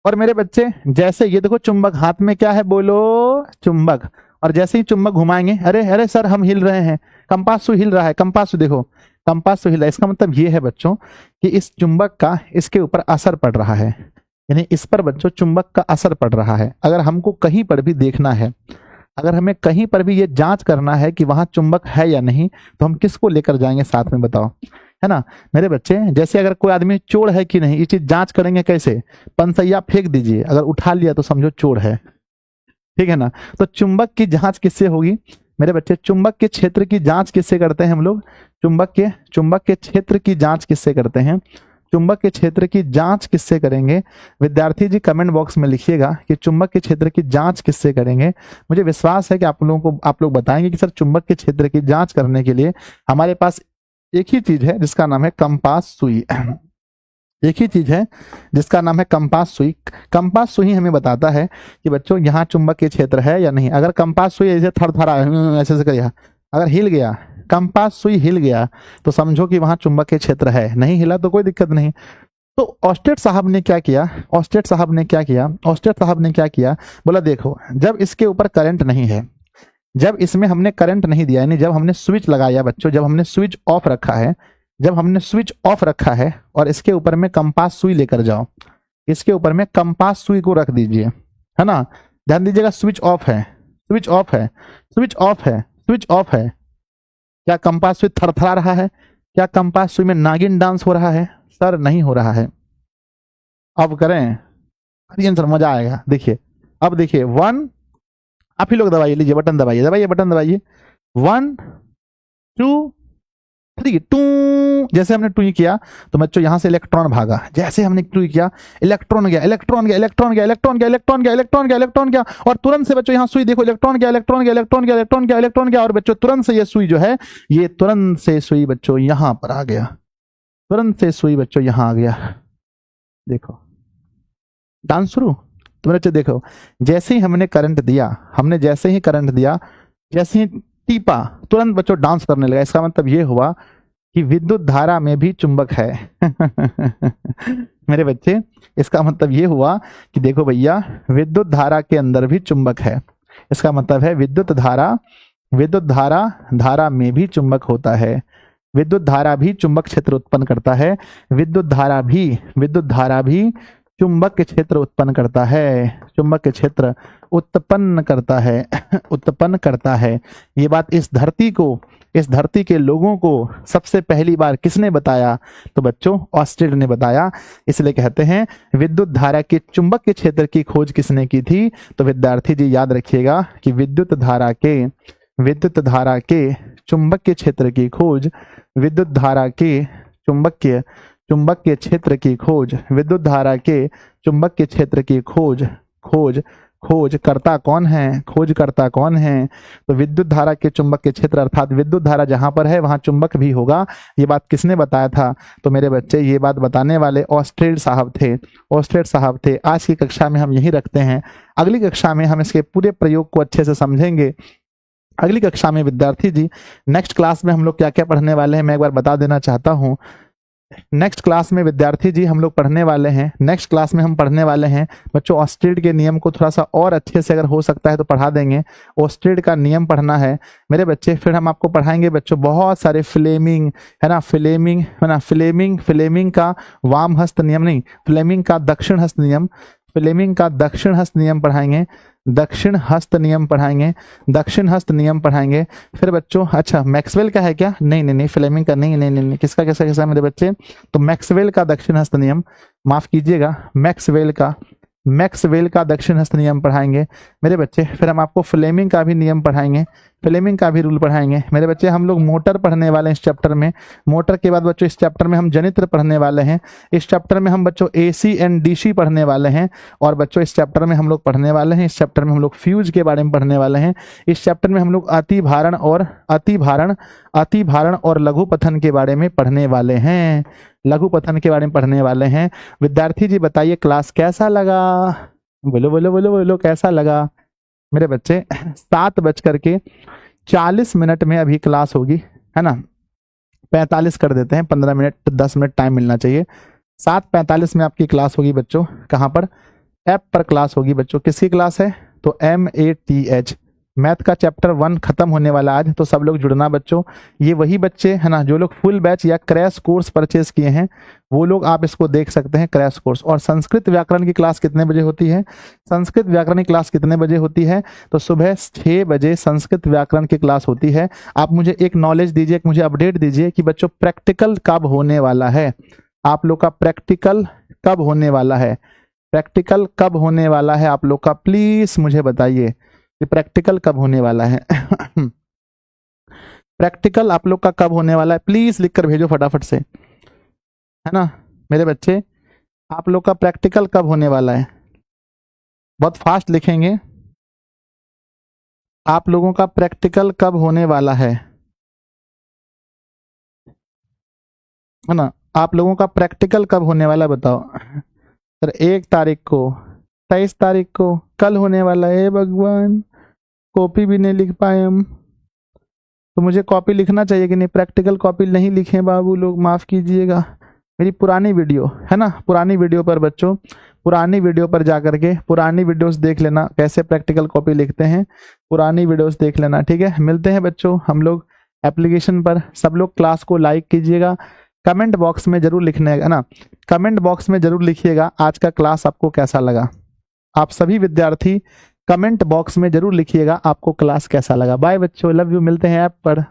और मेरे बच्चे जैसे ये देखो चुंबक हाथ में, क्या है बोलो, चुंबक, और जैसे ही चुंबक घुमाएंगे, अरे सर हम हिल रहे हैं, कंपास सुई हिल रहा है, कंपास सुई देखो, कंपास सुई हिल रहा है। इसका मतलब ये है बच्चों कि इस चुंबक का इसके ऊपर असर पड़ रहा है, यानी इस पर बच्चों चुंबक का असर पड़ रहा है। अगर हमको कहीं पर भी देखना है, अगर हमें कहीं पर भी ये जांच करना है कि वहां चुंबक है या नहीं, तो हम किसको लेकर जाएंगे साथ में बताओ, है ना मेरे बच्चे। जैसे अगर कोई आदमी चोर है कि नहीं, ये चीज जांच करेंगे कैसे, पंसैया फेंक दीजिए, अगर उठा लिया तो समझो चोर है, ठीक है ना। तो चुंबक की जांच किससे होगी मेरे बच्चे, चुंबक के क्षेत्र की जांच किससे करते हैं हम लोग, चुंबक के क्षेत्र की जांच किससे करते हैं, चुंबक के क्षेत्र की जांच किससे करेंगे। विद्यार्थी जी कमेंट बॉक्स में लिखिएगा कि चुंबक के क्षेत्र की जांच किससे करेंगे। मुझे विश्वास है कि आप लोग बताएंगे कि सर चुंबक के क्षेत्र की जांच करने के लिए हमारे पास एक ही चीज है जिसका नाम है कंपास सुई, एक ही चीज है जिसका नाम है कंपास सुई। कंपास सुई हमें बताता है कि बच्चों यहाँ चुंबक के क्षेत्र है या नहीं। अगर कंपास सुई ऐसे थरथरा ऐसे करिए, अगर हिल गया, कंपास सुई हिल गया, तो समझो कि वहां चुंबक के क्षेत्र है, नहीं हिला तो कोई दिक्कत नहीं। तो ऑस्टेट साहब ने क्या किया, बोला देखो जब इसके ऊपर करंट नहीं है, जब इसमें हमने करंट नहीं दिया, यानी जब हमने स्विच लगाया बच्चों, जब हमने स्विच ऑफ रखा है और इसके ऊपर में कंपास सुई लेकर जाओ, इसके ऊपर में कंपास सुई को रख दीजिए, है ना। ध्यान दीजिएगा स्विच ऑफ है, क्या कंपास सुई थरथरा रहा है, क्या कंपास सुई में नागिन डांस हो रहा है, सर नहीं हो रहा है। अब करें, करिए आंसर, मजा आएगा। देखिए अब देखिए 1, आप ही लोग दबाइए, लीजिए बटन दबाइए, दबाइए बटन दबाइए, 1 2 3 टू। जैसे हमने टू किया तो बच्चों यहां से इलेक्ट्रॉन भागा, जैसे हमने टू किया इलेक्ट्रॉन गया, इलेक्ट्रॉन गया, इलेक्ट्रॉन गया, इलेक्ट्रॉन गया, इलेक्ट्रॉन गया, इलेक्ट्रॉन गया, इलेक्ट्रॉन गया, और तुरंत से बच्चों यहां सुई देखो, इलेक्ट्रॉन गया, इलेक्ट्रॉन गया, इलेक्ट्रॉन गया, इलेक्ट्रॉन गया, इलेक्ट्रॉन गया, और बच्चों तुरंत से ये सुई जो है, ये तुरंत से सुई बच्चों यहां पर आ गया, तुरंत से सुई बच्चों यहां आ गया। देखो डांस शुरू। तो बच्चों देखो, जैसे ही हमने करंट दिया, हमने जैसे ही करंट दिया, जैसे ही टीपा, तुरंत बच्चों डांस करने लगा। इसका मतलब ये हुआ कि विद्युत धारा में भी चुंबक है। मेरे बच्चे, इसका मतलब ये हुआ कि देखो भैया, विद्युत धारा के अंदर भी चुंबक है। इसका मतलब है विद्युत धारा में भी चुंबक होता है। विद्युत धारा भी चुंबक क्षेत्र उत्पन्न करता है। विद्युत धारा भी चुंबक के क्षेत्र उत्पन्न करता है। चुंबक के क्षेत्र उत्पन्न करता है। उत्पन्न करता है। ये बात इस धरती के लोगों को सबसे पहली बार किसने बताया? तो बच्चों ऑस्ट्रिड ने बताया। इसलिए कहते हैं विद्युत धारा के चुंबक के क्षेत्र की खोज किसने की थी? तो विद्यार्थी जी याद रखिएगा कि विद्युत धारा के चुंबक के क्षेत्र की खोज, विद्युत धारा के चुंबक के क्षेत्र की खोज, विद्युत धारा के चुंबक के क्षेत्र की खोज करता कौन है? खोजकर्ता कौन है? तो विद्युत धारा के चुंबक के क्षेत्र, अर्थात विद्युत धारा जहां पर है वहां चुंबक भी होगा। ये बात किसने बताया था? तो मेरे बच्चे ये बात बताने वाले ऑस्ट्रेड साहब थे। आज की कक्षा में हम यही रखते हैं। अगली कक्षा में हम इसके पूरे प्रयोग को अच्छे से समझेंगे। अगली कक्षा में विद्यार्थी जी, नेक्स्ट क्लास में हम लोग क्या क्या पढ़ने वाले हैं मैं एक बार बता देना चाहता हूँ। नेक्स्ट क्लास में विद्यार्थी जी हम लोग पढ़ने वाले हैं बच्चों ऑस्ट्रिड के नियम को थोड़ा सा और अच्छे से अगर हो सकता है तो पढ़ा देंगे। ऑस्ट्रिड का नियम पढ़ना है मेरे बच्चे। फिर हम आपको पढ़ाएंगे बच्चों बहुत सारे फ्लेमिंग का वाम हस्त नियम नहीं, फ्लेमिंग का दक्षिण हस्त नियम पढ़ाएंगे। दक्षिण हस्त नियम पढ़ाएंगे। फिर बच्चों अच्छा मैक्सवेल का है क्या? नहीं, फ्लेमिंग का नहीं, किसका मेरे बच्चे? तो मैक्सवेल का दक्षिण हस्त नियम, माफ कीजिएगा, मैक्सवेल का दक्षिण हस्त नियम पढ़ाएंगे मेरे बच्चे। फिर हम आपको फ्लेमिंग का भी नियम पढ़ाएंगे, फ्लेमिंग का भी रूल पढ़ाएंगे मेरे बच्चे। हम लोग मोटर पढ़ने वाले हैं इस चैप्टर में। मोटर के बाद बच्चों इस चैप्टर में हम जनित्र पढ़ने वाले हैं। इस चैप्टर में हम बच्चों AC एंड DC पढ़ने वाले हैं। और बच्चों इस चैप्टर में हम लोग पढ़ने वाले हैं, इस चैप्टर में हम लोग फ्यूज के बारे में पढ़ने वाले हैं। इस चैप्टर में हम लोग अतिभारण और लघुपथन के बारे में पढ़ने वाले हैं। विद्यार्थी जी बताइए क्लास कैसा लगा? बोलो कैसा लगा मेरे बच्चे? 7:40 में अभी क्लास होगी, है ना? 45 कर देते हैं, 15 मिनट 10 मिनट टाइम मिलना चाहिए। 7:45 में आपकी क्लास होगी बच्चों। कहाँ पर? ऐप पर क्लास होगी बच्चों। किसकी क्लास है? तो MATH, मैथ का चैप्टर 1 खत्म होने वाला आज। तो सब लोग जुड़ना बच्चों। ये वही बच्चे है ना जो लोग फुल बैच या क्रैश कोर्स परचेज किए हैं, वो लोग आप इसको देख सकते हैं, क्रैश कोर्स। और संस्कृत व्याकरण की क्लास कितने बजे होती है? संस्कृत व्याकरण की क्लास कितने बजे होती है? तो सुबह 6 बजे संस्कृत व्याकरण की क्लास होती है। आप मुझे एक नॉलेज दीजिए, मुझे अपडेट दीजिए कि बच्चों प्रैक्टिकल कब होने वाला है? आप लोग का प्रैक्टिकल कब होने वाला है? प्रैक्टिकल कब होने वाला है आप लोग का? प्लीज मुझे बताइए कि प्रैक्टिकल कब होने वाला है। प्रैक्टिकल आप लोग का कब होने वाला है? प्लीज लिखकर भेजो फटाफट से, है ना मेरे बच्चे? आप लोग का प्रैक्टिकल कब होने वाला है? बहुत फास्ट लिखेंगे। आप लोगों का प्रैक्टिकल कब होने वाला है ना? आप लोगों का प्रैक्टिकल कब होने वाला है बताओ। सर 1 तारीख को, 23 तारीख को, कल होने वाला है। भगवान, कॉपी भी नहीं लिख पाए हम। तो मुझे कॉपी लिखना चाहिए कि नहीं? प्रैक्टिकल कॉपी नहीं लिखे बाबू लोग, माफ कीजिएगा। मेरी पुरानी वीडियो है ना, पुरानी वीडियो पर बच्चों, पुरानी वीडियो पर जाकर के पुरानी वीडियोस देख लेना कैसे प्रैक्टिकल कॉपी लिखते हैं। पुरानी वीडियोस देख लेना, ठीक है? मिलते हैं बच्चों हम लोग एप्लीकेशन पर। सब लोग क्लास को लाइक कीजिएगा। कमेंट बॉक्स में जरूर लिखने है ना, कमेंट बॉक्स में जरूर लिखिएगा आज का क्लास आपको कैसा लगा। आप सभी विद्यार्थी कमेंट बॉक्स में जरूर लिखिएगा आपको क्लास कैसा लगा। बाय बच्चों, लव यू। मिलते हैं ऐप पर।